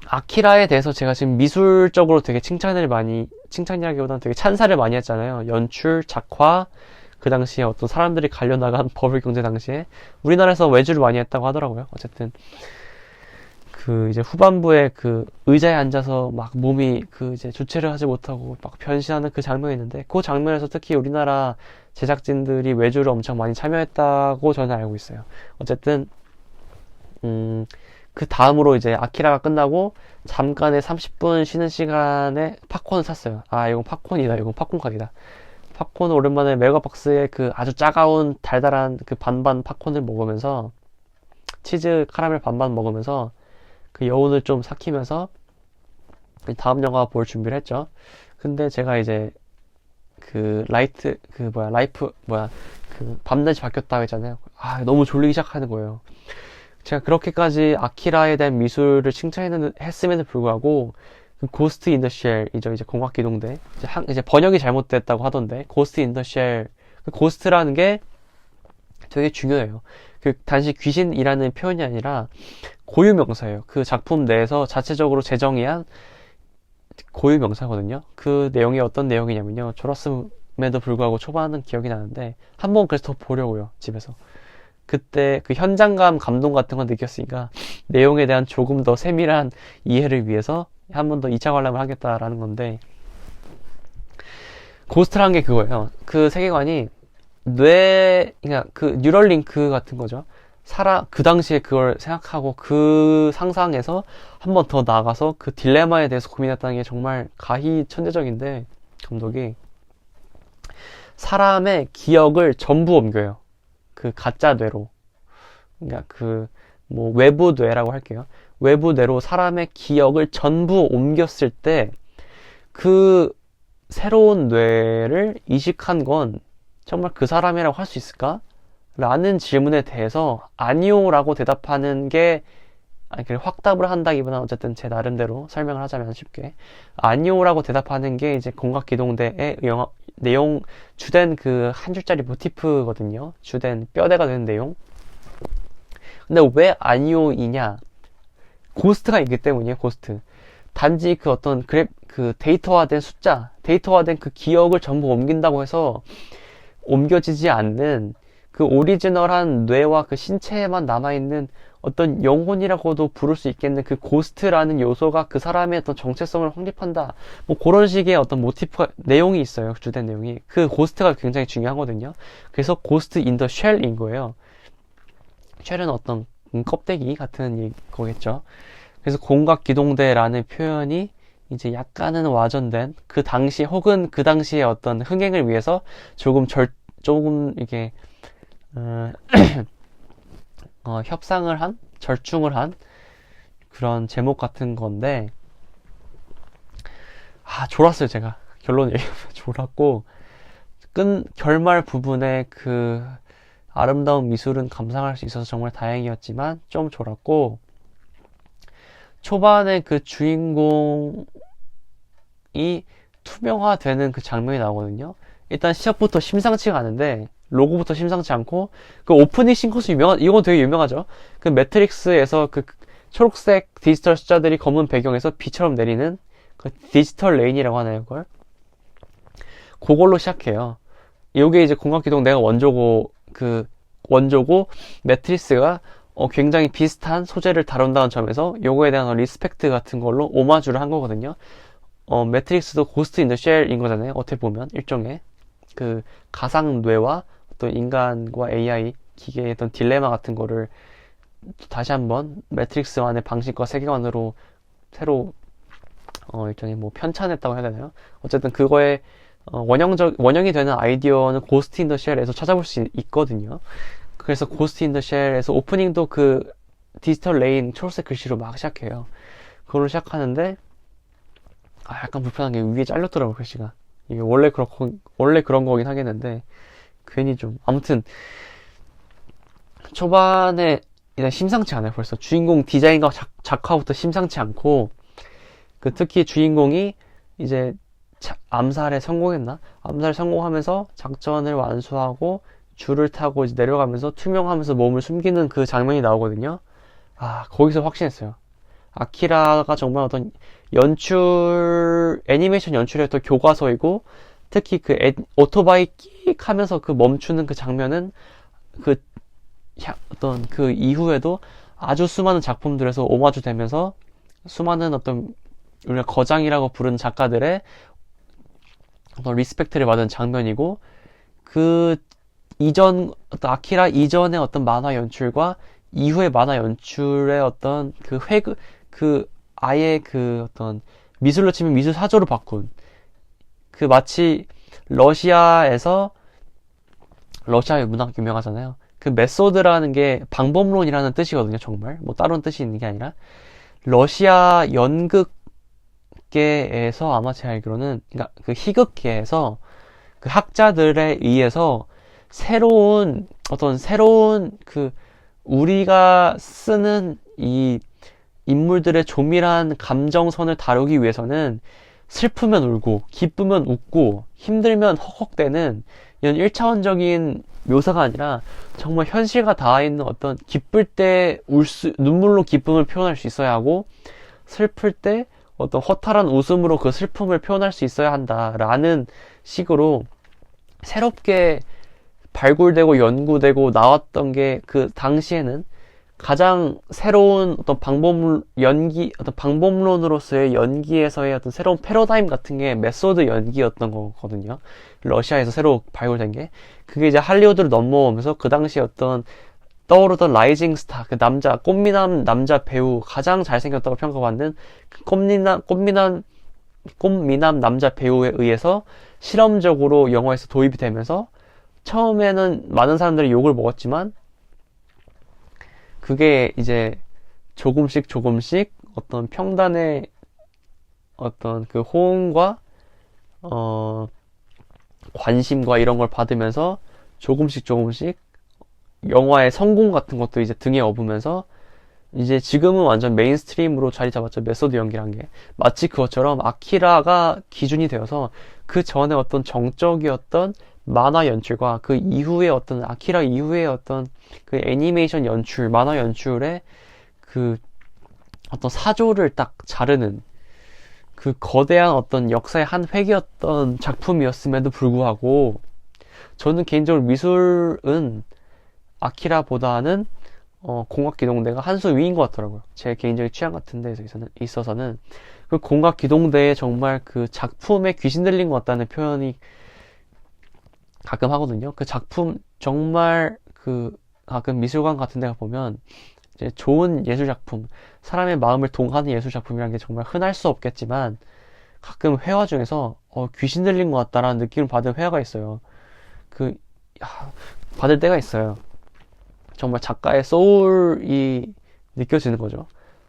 아키라에 대해서 제가 지금 미술적으로 되게 칭찬이라기보다는 되게 찬사를 많이 했잖아요. 연출, 작화, 그 당시에 어떤 사람들이 갈려나간 버블 경제 당시에 우리나라에서 외주를 많이 했다고 하더라고요. 어쨌든 이제 후반부에 의자에 앉아서 막 몸이 이제 주체를 하지 못하고 막 변신하는 그 장면이 있는데 그 장면에서 특히 우리나라 제작진들이 외주를 엄청 많이 참여했다고 저는 알고 있어요. 어쨌든 그 다음으로 이제 아키라가 끝나고 잠깐의 30분 쉬는 시간에 팝콘을 샀어요. 이건 팝콘이다. 이건 팝콘각이다. 팝콘을 오랜만에 메가박스에 아주 차가운 달달한 반반 팝콘을 먹으면서 치즈 카라멜 반반 먹으면서 여운을 좀 삭히면서 다음 영화 볼 준비를 했죠. 근데 제가 이제 밤낮이 바뀌었다고 했잖아요. 너무 졸리기 시작하는 거예요. 제가 그렇게까지 아키라에 대한 미술을 칭찬했음에도 불구하고 고스트 인 더 쉘이죠. 이제 공각기동대. 이제 번역이 잘못됐다고 하던데 고스트 인 더 쉘. 고스트라는 게 되게 중요해요. 단지 귀신이라는 표현이 아니라 고유명사예요. 그 작품 내에서 자체적으로 제정의한 고유명사거든요. 그 내용이 어떤 내용이냐면요. 졸았음에도 불구하고 초반은 기억이 나는데 한번 그래서 더 보려고요. 집에서. 그때 현장감 감동 같은 건 느꼈으니까 내용에 대한 조금 더 세밀한 이해를 위해서 한 번 더 2차 관람을 하겠다라는 건데 고스트라는 게 그거예요. 그 세계관이 그러니까 뉴럴링크 같은 거죠. 그 당시에 그걸 생각하고 그 상상에서 한 번 더 나아가서 그 딜레마에 대해서 고민했다는 게 정말 가히 천재적인데 감독이 사람의 기억을 전부 옮겨요. 가짜 뇌로. 그러니까 뭐 외부 뇌라고 할게요. 외부 뇌로 사람의 기억을 전부 옮겼을 때 새로운 뇌를 이식한 건 정말 그 사람이라고 할 수 있을까? 라는 질문에 대해서 아니오라고 대답하는 게 확답을 한다기보다는 어쨌든 제 나름대로 설명을 하자면 쉽게 아니오라고 대답하는 게 이제 공각기동대의 내용 주된 한 줄짜리 모티프거든요. 주된 뼈대가 되는 내용. 근데 왜 아니오이냐? 고스트가 있기 때문이에요. 고스트. 단지 어떤 데이터화된 숫자, 데이터화된 기억을 전부 옮긴다고 해서 옮겨지지 않는 오리지널한 뇌와 신체에만 남아있는 어떤 영혼이라고도 부를 수 있겠는 고스트라는 요소가 그 사람의 어떤 정체성을 확립한다. 뭐 그런 식의 어떤 내용이 있어요. 주된 내용이. 고스트가 굉장히 중요하거든요. 그래서 고스트 인 더 쉘인 거예요. 쉘은 어떤 껍데기 같은 거겠죠. 그래서 공각기동대라는 표현이 이제 약간은 와전된 그 당시 혹은 그 당시의 어떤 흥행을 위해서 조금 이게 협상을 한 절충을 한 그런 제목 같은 건데 졸았어요. 제가 결론 얘기하면 졸았고 결말 부분에 그 아름다운 미술은 감상할 수 있어서 정말 다행이었지만 좀 졸았고, 초반에 그 주인공이 투명화되는 그 장면이 나오거든요. 일단 시작부터 심상치가 않은데, 로고부터 심상치 않고, 그 오프닝 싱커스 이건 되게 유명하죠. 그 매트릭스에서 그 초록색 디지털 숫자들이 검은 배경에서 비처럼 내리는 그 디지털 레인이라고 하나요, 그걸? 그걸로 시작해요. 요게 이제 공각기동 내가 원조고 매트리스가 굉장히 비슷한 소재를 다룬다는 점에서 요거에 대한 리스펙트 같은 걸로 오마주를 한 거거든요. 매트릭스도 고스트 인 더 쉘인 거잖아요. 어떻게 보면 일종의 그 가상 뇌와 어떤 인간과 AI 기계의 어떤 딜레마 같은 거를 다시 한번 매트릭스만의 방식과 세계관으로 새로 일종의 뭐 편찬했다고 해야 되나요? 어쨌든 그거에 원형이 되는 아이디어는 고스트 인 더 쉘에서 찾아볼 수 있거든요. 그래서 고스트 인 더 쉘에서 오프닝도 그 디지털 레인 초록색 글씨로 막 시작해요. 그걸로 시작하는데 약간 불편한 게 위에 잘렸더라고, 글씨가. 이게 원래 그런 거긴 하겠는데 괜히 좀 아무튼 초반에 일단 심상치 않아요. 벌써 주인공 디자인과 작화부터 심상치 않고, 그 특히 주인공이 이제 암살에 성공했나? 암살 성공하면서 작전을 완수하고 줄을 타고 이제 내려가면서 투명하면서 몸을 숨기는 그 장면이 나오거든요. 거기서 확신했어요. 아키라가 정말 어떤 애니메이션 연출의 어떤 교과서이고, 특히 그 오토바이 끽 하면서 그 멈추는 그 장면은 어떤 그 이후에도 아주 수많은 작품들에서 오마주 되면서 수많은 어떤 우리가 거장이라고 부르는 작가들의 어떤 리스펙트를 받은 장면이고, 그 어떤 아키라 이전의 어떤 만화 연출과 이후의 만화 연출의 어떤 아예 그 어떤 미술로 치면 미술 사조로 바꾼, 그 마치 러시아의 문학 유명하잖아요. 그 메소드라는 게 방법론이라는 뜻이거든요. 정말 뭐 다른 뜻이 있는 게 아니라 러시아 연극계에서 아마 제가 알기로는, 그러니까 그 희극계에서 그 학자들에 의해서 새로운 그 우리가 쓰는 이 인물들의 조밀한 감정선을 다루기 위해서는 슬프면 울고 기쁘면 웃고 힘들면 헉헉대는 이런 1차원적인 묘사가 아니라 정말 현실과 닿아있는 어떤 기쁠 때 눈물로 기쁨을 표현할 수 있어야 하고, 슬플 때 어떤 허탈한 웃음으로 그 슬픔을 표현할 수 있어야 한다라는 식으로 새롭게 발굴되고 연구되고 나왔던 게, 그 당시에는 가장 새로운 어떤 방법론으로서의 연기에서의 어떤 새로운 패러다임 같은 게 메소드 연기였던 거거든요. 러시아에서 새로 발굴된 게. 그게 이제 할리우드로 넘어오면서 그 당시 어떤 떠오르던 라이징 스타, 그 꽃미남 남자 배우, 가장 잘생겼다고 평가받는 그 꽃미남 남자 배우에 의해서 실험적으로 영화에서 도입이 되면서 처음에는 많은 사람들이 욕을 먹었지만, 그게 이제 조금씩 어떤 평단의 어떤 그 호응과 관심과 이런 걸 받으면서 조금씩 영화의 성공 같은 것도 이제 등에 업으면서 이제 지금은 완전 메인스트림으로 자리 잡았죠. 메소드 연기란 게. 마치 그것처럼 아키라가 기준이 되어서 그 전에 어떤 정적이었던 만화 연출과 그 이후에 어떤 아키라 이후에 어떤 그 애니메이션 연출, 만화 연출의 그 어떤 사조를 딱 자르는 그 거대한 어떤 역사의 한 획이었던 작품이었음에도 불구하고, 저는 개인적으로 미술은 아키라보다는 공각기동대가 한 수 위인 것 같더라고요. 제 개인적인 취향 같은 데에 있어서는 그 공각기동대에 정말 그 작품에 귀신 들린 것 같다는 표현이 가끔 하거든요. 그 작품 정말 가끔 미술관 같은 데가 보면 이제 좋은 예술작품, 사람의 마음을 동하는 예술작품이라는 게 정말 흔할 수 없겠지만, 가끔 회화 중에서 귀신 들린 것 같다라는 느낌을 받은 회화가 있어요. 받을 때가 있어요. 정말 작가의 소울이 느껴지는 거죠.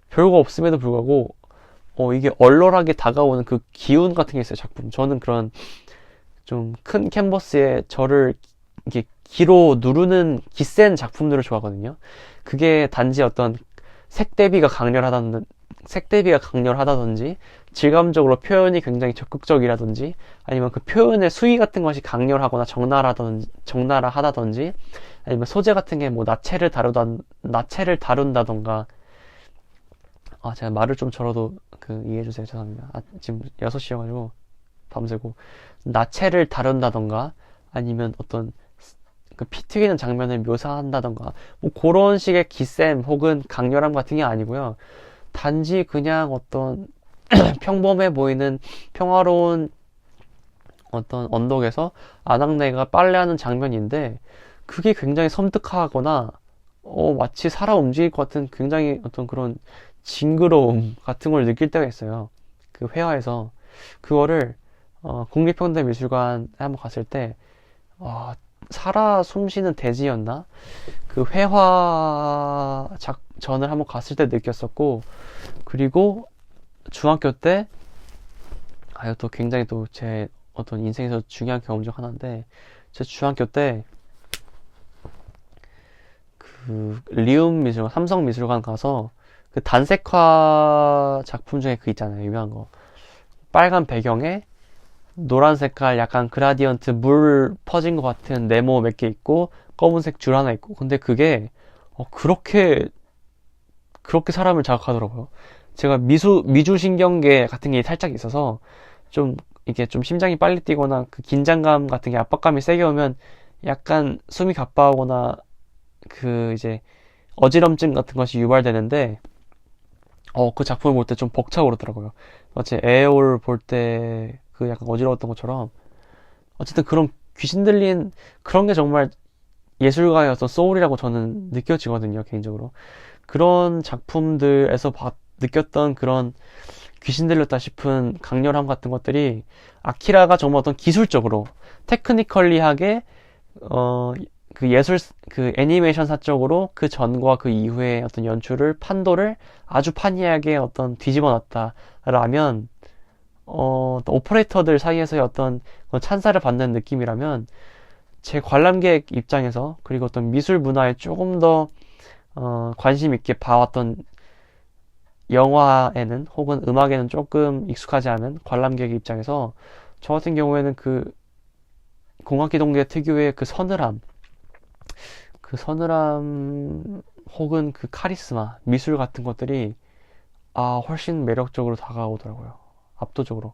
별거 없음에도 불구하고 이게 얼얼하게 다가오는 그 기운 같은 게 있어요, 작품. 저는 그런 좀 큰 캔버스에 저를 이렇게 기로 누르는 기센 작품들을 좋아하거든요. 그게 단지 어떤 색 대비가 강렬하다든지, 질감적으로 표현이 굉장히 적극적이라든지, 아니면 그 표현의 수위 같은 것이 강렬하거나 적나라하다든지, 아니면 소재 같은 게 뭐 나체를 다룬다던가, 제가 말을 좀 절어도 이해해주세요. 죄송합니다. 지금 6시여가지고 밤새고, 나체를 다룬다던가, 아니면 어떤 피 튀기는 장면을 묘사한다던가, 뭐 그런 식의 기셈 혹은 강렬함 같은 게 아니고요. 단지 그냥 어떤 평범해 보이는 평화로운 어떤 언덕에서 아낙네가 빨래하는 장면인데, 그게 굉장히 섬뜩하거나 마치 살아 움직일 것 같은 굉장히 어떤 그런 징그러움 같은 걸 느낄 때가 있어요. 그 회화에서 그거를 국립현대미술관에 한번 갔을 때 살아 숨쉬는 대지였나? 그 회화 전을 한번 갔을 때 느꼈었고, 그리고 중학교 때 이것도 굉장히 또 제 어떤 인생에서 중요한 경험 중 하나인데, 제 중학교 때 그 리움 미술관, 삼성 미술관 가서 그 단색화 작품 중에 그 있잖아요, 유명한 거. 빨간 배경에 노란 색깔 약간 그라디언트 물 퍼진 것 같은 네모 몇 개 있고 검은색 줄 하나 있고, 근데 그게 그렇게 사람을 자극하더라고요. 제가 미주신경계 같은 게 살짝 있어서 좀 이게 좀 심장이 빨리 뛰거나 그 긴장감 같은 게 압박감이 세게 오면 약간 숨이 가빠오거나 그 이제 어지럼증 같은 것이 유발되는데, 그 작품을 볼 때 좀 벅차오르더라고요. 마치 에어올 볼 때 그 약간 어지러웠던 것처럼, 어쨌든 그런 귀신 들린 그런 게 정말 예술가의 어떤 소울이라고 저는 느껴지거든요, 개인적으로. 그런 작품들에서 느꼈던 그런 귀신 들렸다 싶은 강렬함 같은 것들이, 아키라가 정말 어떤 기술적으로 테크니컬리하게 그 애니메이션 사적으로 그 전과 그 이후의 어떤 연출을 판도를 아주 판이하게 어떤 뒤집어 놨다라면, 오퍼레이터들 사이에서의 어떤 찬사를 받는 느낌이라면, 제 관람객 입장에서, 그리고 어떤 미술 문화에 조금 더 관심 있게 봐왔던 영화에는 혹은 음악에는 조금 익숙하지 않은 관람객 입장에서, 저 같은 경우에는 그 공학기동대 특유의 그 서늘함 혹은 그 카리스마, 미술 같은 것들이 훨씬 매력적으로 다가오더라고요. 압도적으로.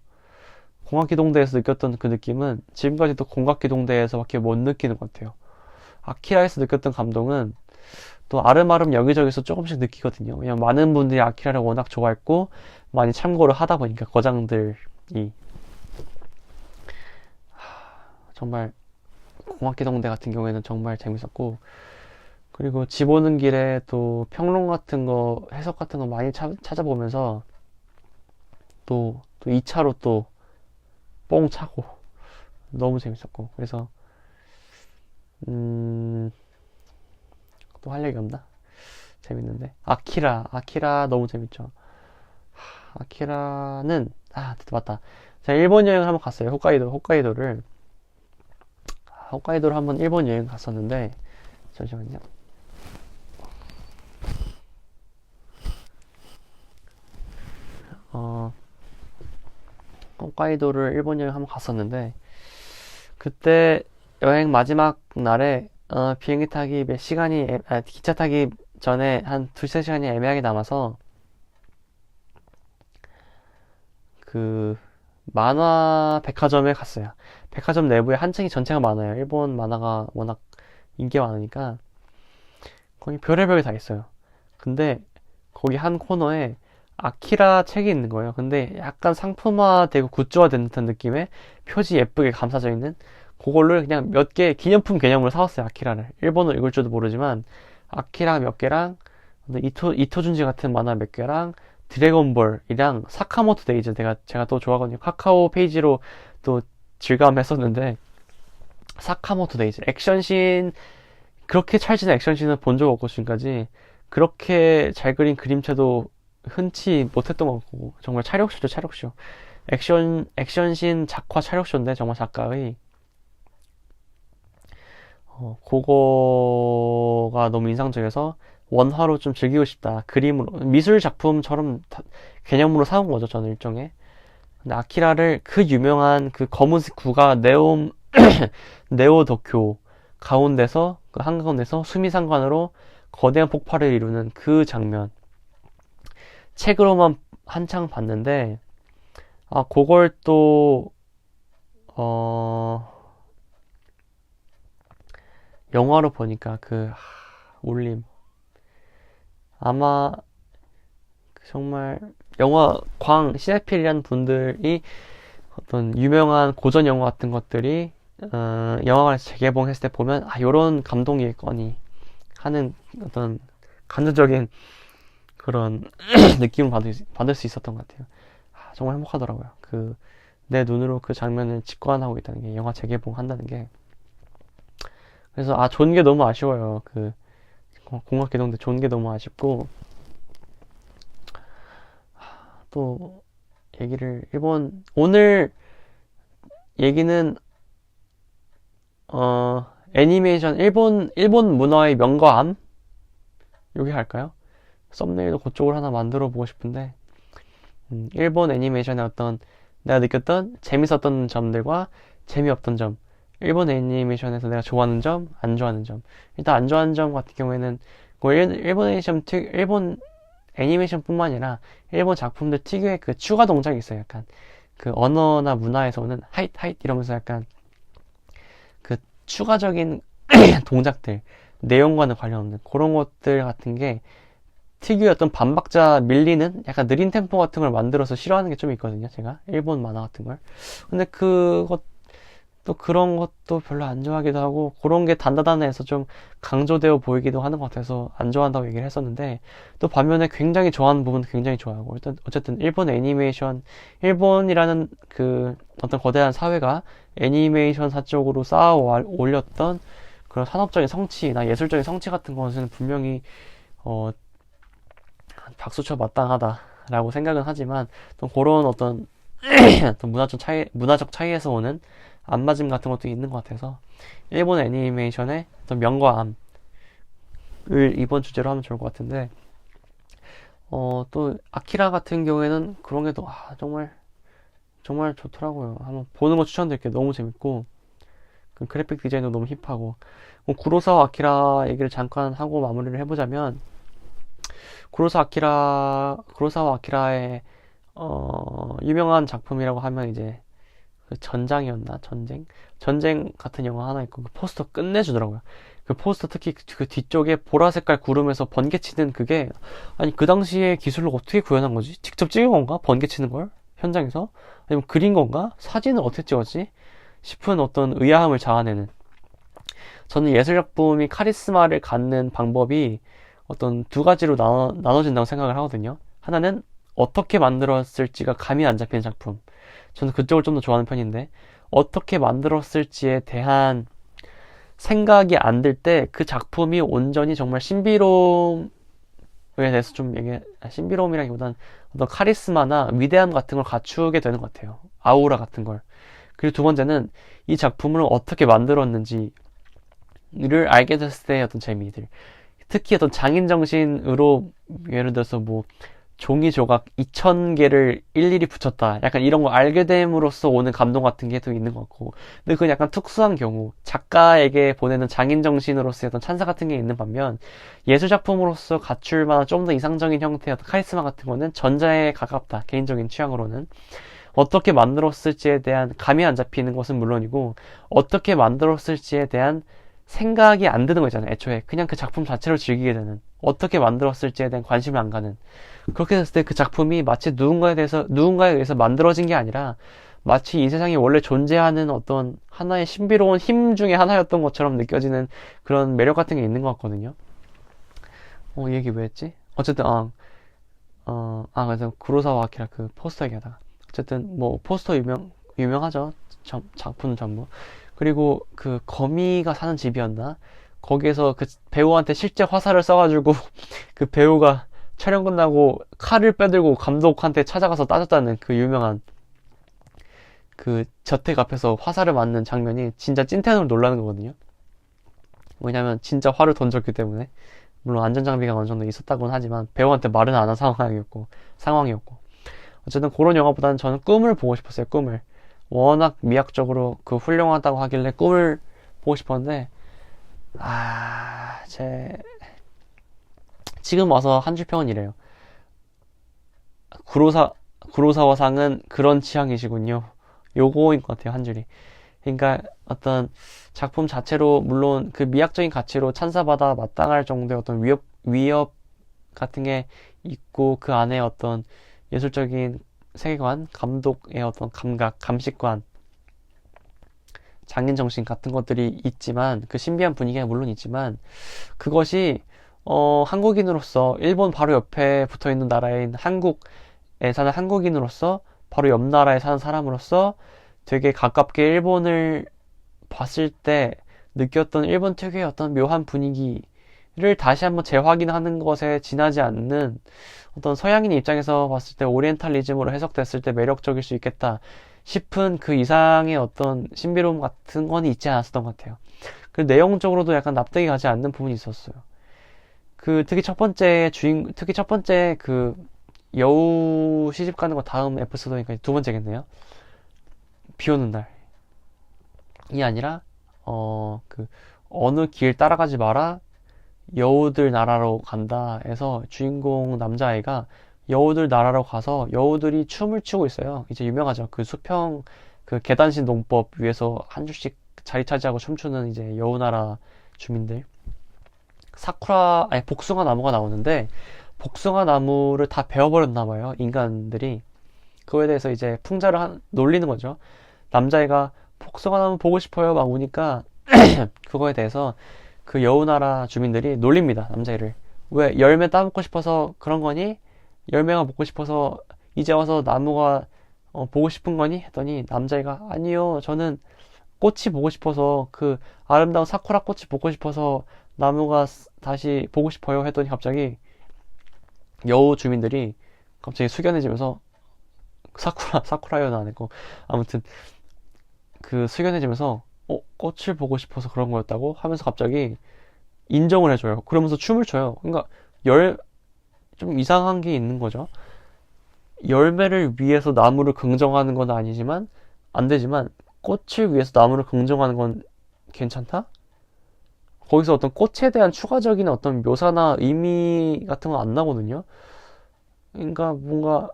공학기동대에서 느꼈던 그 느낌은 지금까지도 공학기동대에서밖에 못 느끼는 것 같아요. 아키라에서 느꼈던 감동은 또 아름아름 여기저기서 조금씩 느끼거든요. 왜냐면 많은 분들이 아키라를 워낙 좋아했고 많이 참고를 하다 보니까, 거장들이. 정말 공학기동대 같은 경우에는 정말 재밌었고, 그리고 집 오는 길에 또 평론 같은 거, 해석 같은 거 많이 찾아보면서 또 2차로 또 뽕 차고 너무 재밌었고, 그래서 또 할 얘기 없나? 재밌는데. 아키라 너무 재밌죠. 아키라는 맞다. 제가 일본 여행을 한번 갔어요. 홋카이도를 한번 일본 여행 갔었는데, 잠시만요. 홋카이도를 일본 여행 한번 갔었는데, 그때 여행 마지막 날에 비행기 타기 기차 타기 전에 한 2~3시간이 애매하게 남아서 그 만화 백화점에 갔어요. 백화점 내부에 한 층이 전체가 많아요. 일본 만화가 워낙 인기가 많으니까 거기 별의별 게 다 있어요. 근데 거기 한 코너에 아키라 책이 있는 거예요. 근데 약간 상품화되고 굿즈화된 듯한 느낌의 표지 예쁘게 감싸져 있는, 그걸로 그냥 몇 개 기념품 개념으로 사왔어요. 아키라를. 일본어 읽을 줄도 모르지만 아키라 몇 개랑 이토준지 같은 만화 몇 개랑 드래곤볼이랑 사카모토 데이즈, 제가 또 좋아하거든요. 카카오 페이지로 또 질감했었는데, 사카모토 데이즈 액션씬, 그렇게 찰지는 액션씬은 본 적 없고 지금까지 그렇게 잘 그린 그림체도 흔치 못했던 것 같고, 정말 촬영쇼죠, 촬영쇼. 액션씬 작화 촬영쇼인데, 정말 작가의, 그거가 너무 인상적이어서 원화로 좀 즐기고 싶다. 그림으로, 미술 작품처럼 개념으로 사온 거죠, 저는 일종의. 근데 아키라를 그 유명한 그 검은색 구가 네오 도쿄 가운데서, 그 한가운데서 수미상관으로 거대한 폭발을 이루는 그 장면. 책으로만 한창 봤는데, 그걸 또, 영화로 보니까 울림. 아마, 정말, 시네필이란 분들이 어떤 유명한 고전 영화 같은 것들이, 영화관에서 재개봉했을 때 보면, 요런 감동이겠거니 하는 어떤 감정적인 그런 느낌을 받을 수 있었던 것 같아요. 정말 행복하더라고요. 내 눈으로 그 장면을 직관하고 있다는 게, 영화 재개봉한다는 게. 그래서, 좋은 게 너무 아쉬워요. 공학개동대 좋은 게 너무 아쉽고, 또, 오늘 얘기는, 애니메이션, 일본 문화의 명과암? 여기 할까요? 썸네일도 그쪽으로 하나 만들어 보고 싶은데, 일본 애니메이션의 어떤 내가 느꼈던 재밌었던 점들과 재미없던 점, 일본 애니메이션에서 내가 좋아하는 점, 안 좋아하는 점. 일단 안 좋아하는 점 같은 경우에는 일본 애니메이션뿐만 아니라 일본 작품들 특유의 그 추가 동작이 있어요. 약간 그 언어나 문화에서 오는 하잇 이러면서 약간 그 추가적인 동작들, 내용과는 관련 없는 그런 것들 같은 게 특유의 어떤 반박자 밀리는 약간 느린 템포 같은 걸 만들어서 싫어하는 게 좀 있거든요. 제가 일본 만화 같은 걸. 근데 그런 것도 별로 안 좋아하기도 하고, 그런 게 단다단해서 좀 강조되어 보이기도 하는 것 같아서 안 좋아한다고 얘기를 했었는데, 또 반면에 굉장히 좋아하는 부분도 굉장히 좋아하고, 일단 어쨌든 일본 애니메이션, 일본이라는 어떤 거대한 사회가 애니메이션사 쪽으로 쌓아 올렸던 그런 산업적인 성취나 예술적인 성취 같은 것은 분명히 박수쳐 마땅하다라고 생각은 하지만, 또 그런 어떤 또 문화적 차이에서 오는 안 맞음 같은 것도 있는 것 같아서, 일본 애니메이션의 어떤 명과 암을 이번 주제로 하면 좋을 것 같은데, 또 아키라 같은 경우에는 그런 게 또 정말 정말 좋더라고요. 한번 보는 거 추천드릴게요. 너무 재밌고, 그 그래픽 디자인도 너무 힙하고. 구로사와 아키라 얘기를 잠깐 하고 마무리를 해보자면, 구로사와 아키라의 유명한 작품이라고 하면 이제 전장이었나? 전쟁 같은 영화 하나 있고, 그 포스터 끝내주더라고요. 그 포스터 특히 그 뒤쪽에 보라 색깔 구름에서 번개 치는 그게, 아니 그 당시에 기술로 어떻게 구현한 거지? 직접 찍은 건가? 번개 치는 걸? 현장에서? 아니면 그린 건가? 사진을 어떻게 찍었지? 싶은 어떤 의아함을 자아내는. 저는 예술작품이 카리스마를 갖는 방법이 어떤 두 가지로 나눠진다고 생각을 하거든요. 하나는 어떻게 만들었을지가 감이 안 잡히는 작품. 저는 그쪽을 좀 더 좋아하는 편인데, 어떻게 만들었을지에 대한 생각이 안 들 때 그 작품이 온전히 정말 신비로움에 대해서 신비로움이라기보단 어떤 카리스마나 위대함 같은 걸 갖추게 되는 것 같아요. 아우라 같은 걸. 그리고 두 번째는 이 작품을 어떻게 만들었는지를 알게 됐을 때의 어떤 재미들. 특히 어떤 장인정신으로, 예를 들어서 종이 조각 2000개를 일일이 붙였다. 약간 이런 거 알게 됨으로써 오는 감동 같은 게 또 있는 것 같고. 근데 그건 약간 특수한 경우, 작가에게 보내는 장인정신으로서의 어떤 찬사 같은 게 있는 반면, 예술작품으로서 갖출 만한 좀 더 이상적인 형태의 어떤 카리스마 같은 거는 전자에 가깝다. 개인적인 취향으로는. 어떻게 만들었을지에 대한 감이 안 잡히는 것은 물론이고, 어떻게 만들었을지에 대한 생각이 안 드는 거 있잖아요. 애초에 그냥 그 작품 자체를 즐기게 되는, 어떻게 만들었을지에 대한 관심을 안 가는. 그렇게 됐을 때 그 작품이 마치 누군가에 의해서 만들어진 게 아니라 마치 이 세상에 원래 존재하는 어떤 하나의 신비로운 힘 중에 하나였던 것처럼 느껴지는 그런 매력 같은 게 있는 것 같거든요. 이 얘기 왜 했지? 어쨌든 그래서 구로사와 아키라 그 포스터 얘기하다가, 어쨌든 포스터 유명하죠. 작품 전부. 그리고 그 거미가 사는 집이었나? 거기에서 그 배우한테 실제 화살을 쏴가지고 그 배우가 촬영 끝나고 칼을 빼들고 감독한테 찾아가서 따졌다는 그 유명한 그 저택 앞에서 화살을 맞는 장면이 진짜 찐텐으로 놀라는 거거든요. 왜냐면 진짜 활을 던졌기 때문에. 물론 안전장비가 어느 정도 있었다고는 하지만 배우한테 말은 안 한 상황이었고. 어쨌든 그런 영화보다는 저는 꿈을 보고 싶었어요. 꿈을. 워낙 미학적으로 그 훌륭하다고 하길래 꿈을 보고 싶었는데, 지금 와서 한 줄 평은 이래요. 구로사와상은 그런 취향이시군요. 요거인 것 같아요, 한 줄이. 그러니까 어떤 작품 자체로 물론 그 미학적인 가치로 찬사받아 마땅할 정도의 어떤 위협 같은 게 있고 그 안에 어떤 예술적인 세계관, 감독의 어떤 감각, 감식관, 장인정신 같은 것들이 있지만 그 신비한 분위기가 물론 있지만 그것이 한국인으로서 일본 바로 옆에 붙어 있는 나라인 한국에 사는 한국인으로서 바로 옆 나라에 사는 사람으로서 되게 가깝게 일본을 봤을 때 느꼈던 일본 특유의 어떤 묘한 분위기를 다시 한번 재확인하는 것에 지나지 않는 어떤 서양인 입장에서 봤을 때 오리엔탈리즘으로 해석됐을 때 매력적일 수 있겠다 싶은 그 이상의 어떤 신비로움 같은 건 있지 않았었던 것 같아요. 그 내용적으로도 약간 납득이 가지 않는 부분이 있었어요. 특히 첫 번째 그 여우 시집 가는 거 다음 에피소드니까 두 번째겠네요. 비 오는 날이 아니라 어느 길 따라가지 마라 여우들 나라로 간다 해서 주인공 남자아이가 여우들 나라로 가서 여우들이 춤을 추고 있어요. 이제 유명하죠. 그 수평 그 계단식 농법 위에서 한 줄씩 자리 차지하고 춤추는 이제 여우나라 주민들. 복숭아 나무가 나오는데 복숭아 나무를 다 베어버렸나 봐요. 인간들이. 그거에 대해서 이제 놀리는 거죠. 남자애가 복숭아 나무 보고 싶어요 막 우니까 그거에 대해서 그 여우나라 주민들이 놀립니다. 남자애를. 왜 열매 따먹고 싶어서 그런 거니? 열매가 먹고 싶어서 이제 와서 나무가 보고 싶은 거니? 했더니 남자애가 아니요 저는 꽃이 보고 싶어서 그 아름다운 사쿠라 꽃이 보고 싶어서 나무가 다시 보고 싶어요 했더니 갑자기 여우 주민들이 갑자기 숙연해지면서 사쿠라요는 안 했고 아무튼 그 숙연해지면서 꽃을 보고 싶어서 그런 거였다고 하면서 갑자기 인정을 해줘요. 그러면서 춤을 춰요. 그러니까 좀 이상한 게 있는 거죠. 열매를 위해서 나무를 긍정하는 건 아니지만 안 되지만 꽃을 위해서 나무를 긍정하는 건 괜찮다? 거기서 어떤 꽃에 대한 추가적인 어떤 묘사나 의미 같은 건 안 나거든요. 그러니까 뭔가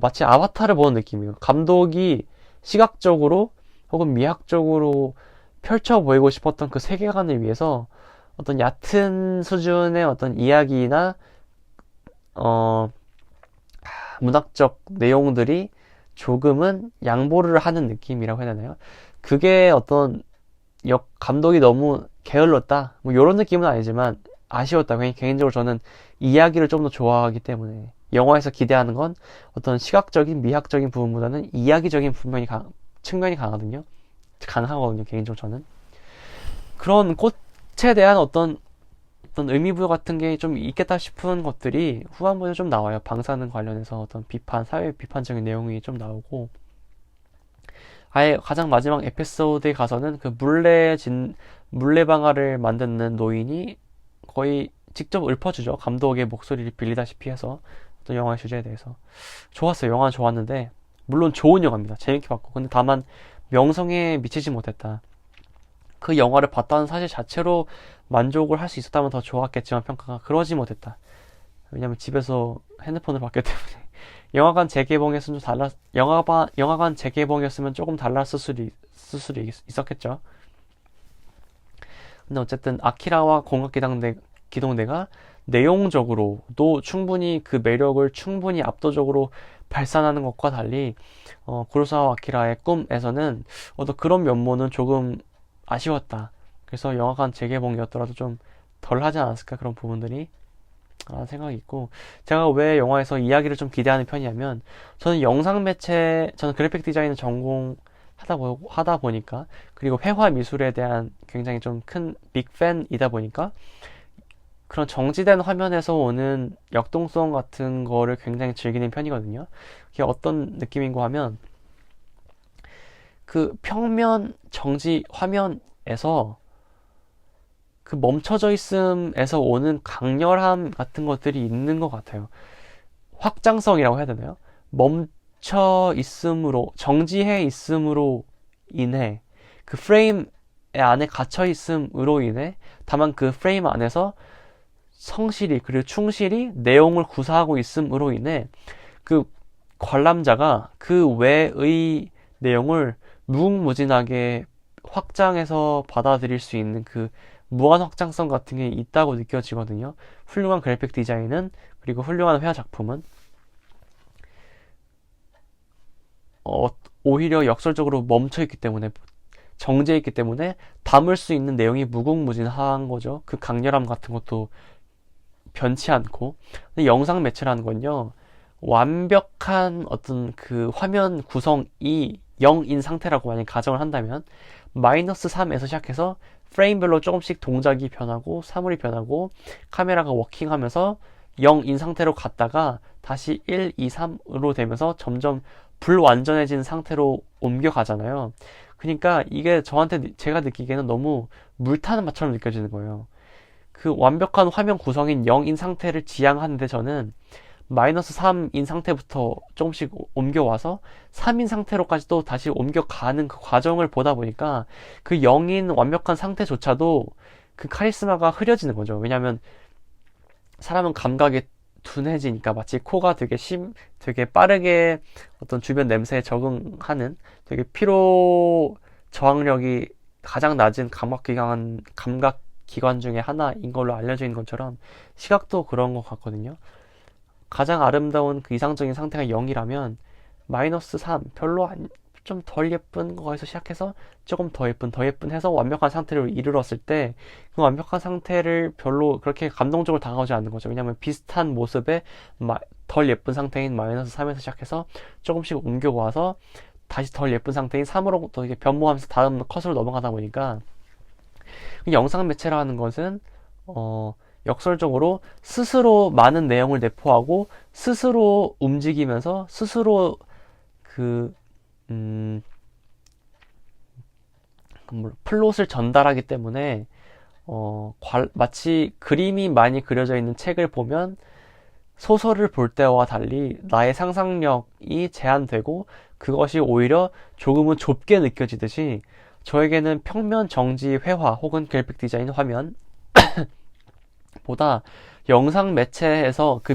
마치 아바타를 보는 느낌이에요. 감독이 시각적으로 혹은 미학적으로 펼쳐 보이고 싶었던 그 세계관을 위해서 어떤 얕은 수준의 어떤 이야기나 문학적 내용들이 조금은 양보를 하는 느낌이라고 해야 되나요? 그게 어떤 감독이 너무 게을렀다 뭐 이런 느낌은 아니지만 아쉬웠다. 개인적으로 저는 이야기를 좀 더 좋아하기 때문에 영화에서 기대하는 건 어떤 시각적인 미학적인 부분보다는 이야기적인 측면이 강하거든요. 개인적으로 저는 그런 꽃에 대한 어떤 의미부여 같은 게 좀 있겠다 싶은 것들이 후반부에 좀 나와요. 방사능 관련해서 어떤 사회 비판적인 내용이 좀 나오고 아예 가장 마지막 에피소드에 가서는 그 물레방아를 만드는 노인이 거의 직접 읊어주죠. 감독의 목소리를 빌리다시피 해서 어떤 영화의 주제에 대해서 좋았어요. 영화는 좋았는데 물론 좋은 영화입니다. 재밌게 봤고 근데 다만 명성에 미치지 못했다. 그 영화를 봤다는 사실 자체로 만족을 할 수 있었다면 더 좋았겠지만 평가가 그러지 못했다. 왜냐면 집에서 핸드폰을 봤기 때문에 영화관 재개봉이었으면 영화관 재개봉이었으면 조금 달랐을 수도 있었겠죠. 근데 어쨌든 아키라와 공각기동대가 내용적으로도 충분히 그 매력을 충분히 압도적으로 발산하는 것과 달리 구로사와 아키라의 꿈에서는 어떤 그런 면모는 조금 아쉬웠다. 그래서 영화관 재개봉이었더라도 좀 덜 하지 않았을까 그런 부분들이 라는 생각이 있고 제가 왜 영화에서 이야기를 좀 기대하는 편이냐면 저는 저는 그래픽 디자인을 전공하다 보니까 그리고 회화 미술에 대한 굉장히 좀 큰 빅팬이다 보니까 그런 정지된 화면에서 오는 역동성 같은 거를 굉장히 즐기는 편이거든요. 그게 어떤 느낌인가 하면 그 평면 정지 화면에서 그 멈춰져 있음에서 오는 강렬함 같은 것들이 있는 것 같아요. 확장성이라고 해야 되나요? 멈춰 있음으로, 정지해 있음으로 인해, 그 프레임 안에 갇혀 있음으로 인해, 다만 그 프레임 안에서 성실히, 그리고 충실히 내용을 구사하고 있음으로 인해, 그 관람자가 그 외의 내용을 무궁무진하게 확장해서 받아들일 수 있는 그 무한 확장성 같은 게 있다고 느껴지거든요. 훌륭한 그래픽 디자인은, 그리고 훌륭한 회화 작품은 오히려 역설적으로 멈춰 있기 때문에, 정지해 있기 때문에 담을 수 있는 내용이 무궁무진한 거죠. 그 강렬함 같은 것도 변치 않고. 근데 영상 매체라는 건요, 완벽한 어떤 그 화면 구성이 0인 상태라고 만약 가정을 한다면, 마이너스 3에서 시작해서 프레임별로 조금씩 동작이 변하고 사물이 변하고 카메라가 워킹하면서 0인 상태로 갔다가 다시 1, 2, 3으로 되면서 점점 불완전해진 상태로 옮겨가잖아요. 그러니까 이게 저한테 제가 느끼기에는 너무 물 타는 맛처럼 느껴지는 거예요. 그 완벽한 화면 구성인 0인 상태를 지향하는데 저는 마이너스 3인 상태부터 조금씩 옮겨와서 3인 상태로까지 또 다시 옮겨가는 그 과정을 보다 보니까 그 0인 완벽한 상태조차도 그 카리스마가 흐려지는 거죠. 왜냐하면 사람은 감각이 둔해지니까, 마치 코가 되게 빠르게 어떤 주변 냄새에 적응하는, 되게 피로 저항력이 가장 낮은 감각 기관 중에 하나인 걸로 알려져 있는 것처럼 시각도 그런 것 같거든요. 가장 아름다운 그 이상적인 상태가 0이라면 마이너스 3, 좀 덜 예쁜 거에서 시작해서 조금 더 예쁜 해서 완벽한 상태를 이르렀을 때, 그 완벽한 상태를 별로 그렇게 감동적으로 다가오지 않는 거죠. 왜냐하면 비슷한 모습의 덜 예쁜 상태인 마이너스 3에서 시작해서 조금씩 옮겨와서 다시 덜 예쁜 상태인 3으로 또 이게 변모하면서 다음 컷으로 넘어가다 보니까, 영상 매체라는 것은 역설적으로 스스로 많은 내용을 내포하고 스스로 움직이면서 스스로 그 플롯을 전달하기 때문에 마치 그림이 많이 그려져 있는 책을 보면 소설을 볼 때와 달리 나의 상상력이 제한되고 그것이 오히려 조금은 좁게 느껴지듯이, 저에게는 평면 정지 회화 혹은 그래픽 디자인 화면 보다 영상 매체에서 그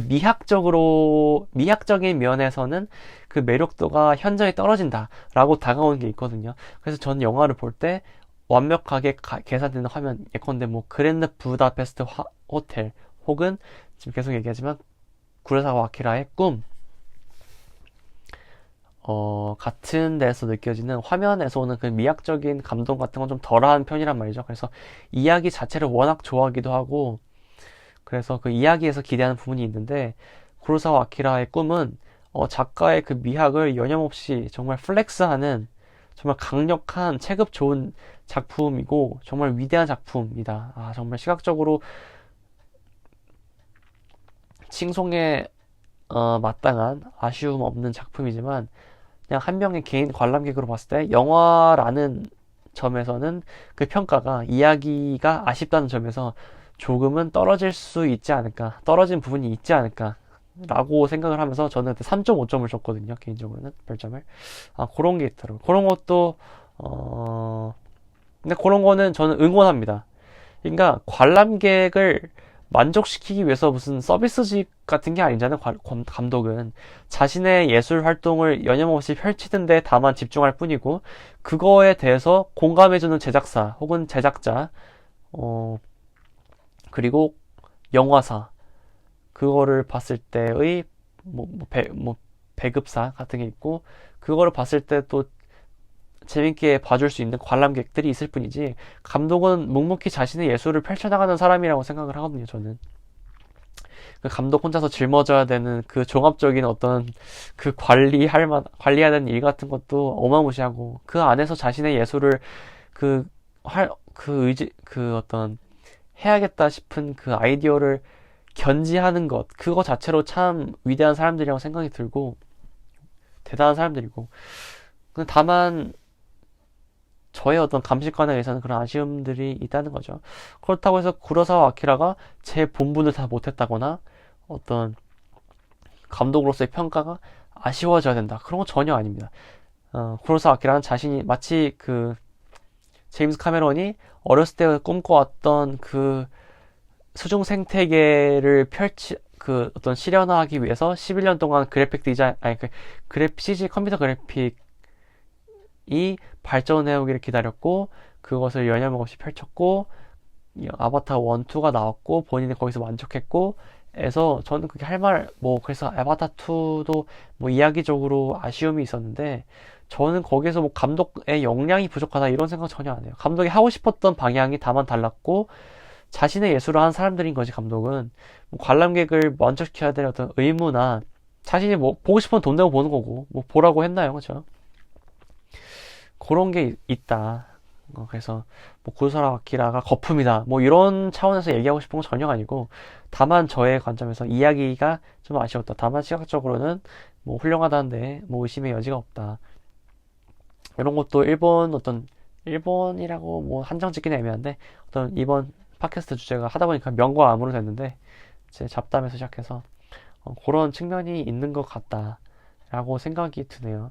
미학적인 면에서는 그 매력도가 현저히 떨어진다라고 다가오는 게 있거든요. 그래서 저는 영화를 볼 때 완벽하게 계산되는 화면, 예컨대 뭐 그랜드 부다페스트 호텔 혹은 지금 계속 얘기하지만 구로사와 아키라의 꿈, 같은 데서 느껴지는 화면에서 오는 그 미학적인 감동 같은 건 좀 덜한 편이란 말이죠. 그래서 이야기 자체를 워낙 좋아하기도 하고, 그래서 그 이야기에서 기대하는 부분이 있는데, 구로사와 아키라의 꿈은 작가의 그 미학을 여념없이 정말 플렉스하는 정말 강력한 체급 좋은 작품이고 정말 위대한 작품이다. 정말 시각적으로 칭송에 마땅한 아쉬움 없는 작품이지만, 그냥 한 명의 개인 관람객으로 봤을 때 영화라는 점에서는 그 평가가, 이야기가 아쉽다는 점에서 조금은 떨어질 수 있지 않을까, 떨어진 부분이 있지 않을까 라고 생각을 하면서 저는 그때 3.5점을 줬거든요. 개인적으로는 별점을. 그런 게 있더라고요. 그런 것도 근데 그런 거는 저는 응원합니다. 그러니까 관람객을 만족시키기 위해서 무슨 서비스직 같은 게 아니잖아요. 감독은 자신의 예술 활동을 여념없이 펼치는데 다만 집중할 뿐이고, 그거에 대해서 공감해주는 제작사 혹은 제작자, 그리고 영화사, 그거를 봤을 때의 배급사 같은 게 있고, 그거를 봤을 때 또 재밌게 봐줄 수 있는 관람객들이 있을 뿐이지, 감독은 묵묵히 자신의 예술을 펼쳐나가는 사람이라고 생각을 하거든요. 저는 그 감독 혼자서 짊어져야 되는 그 종합적인 어떤 그 관리해야 되는 일 같은 것도 어마무시하고, 그 안에서 자신의 예술을 어떤 해야겠다 싶은 그 아이디어를 견지하는 것, 그거 자체로 참 위대한 사람들이라고 생각이 들고 대단한 사람들이고, 다만 저의 어떤 감식관에 의해서는 그런 아쉬움들이 있다는 거죠. 그렇다고 해서 구로사와 아키라가 제 본분을 다 못했다거나 어떤 감독으로서의 평가가 아쉬워져야 된다. 그런 건 전혀 아닙니다. 구로사와 아키라는 자신이 마치 그 제임스 카메론이 어렸을 때 꿈꿔왔던 그 수중 생태계를 그 어떤 실현화하기 위해서 11년 동안 그래픽 디자인, 아니, CG 컴퓨터 그래픽이 발전해오기를 기다렸고, 그것을 여념없이 펼쳤고, 아바타 1, 2가 나왔고, 본인이 거기서 만족했고, 해서 저는 그게 그래서 아바타 2도 뭐 이야기적으로 아쉬움이 있었는데, 저는 거기에서 뭐 감독의 역량이 부족하다 이런 생각 전혀 안 해요. 감독이 하고 싶었던 방향이 다만 달랐고, 자신의 예술을 하는 사람들인 거지, 감독은. 뭐 관람객을 만족시켜야 될 어떤 의무나, 자신이 뭐, 보고 싶으면 돈 내고 보는 거고, 뭐, 보라고 했나요? 그죠? 그런 게 있다. 그래서, 뭐, 구로사와 아키라가 거품이다. 뭐, 이런 차원에서 얘기하고 싶은 건 전혀 아니고, 다만 저의 관점에서 이야기가 좀 아쉬웠다. 다만 시각적으로는 뭐, 훌륭하다는데, 뭐, 의심의 여지가 없다. 이런 것도 일본이라고 뭐, 한정 짓기는 애매한데, 어떤 이번 팟캐스트 주제가 하다 보니까 명과 암으로 됐는데, 제 잡담에서 시작해서, 그런 측면이 있는 것 같다라고 생각이 드네요.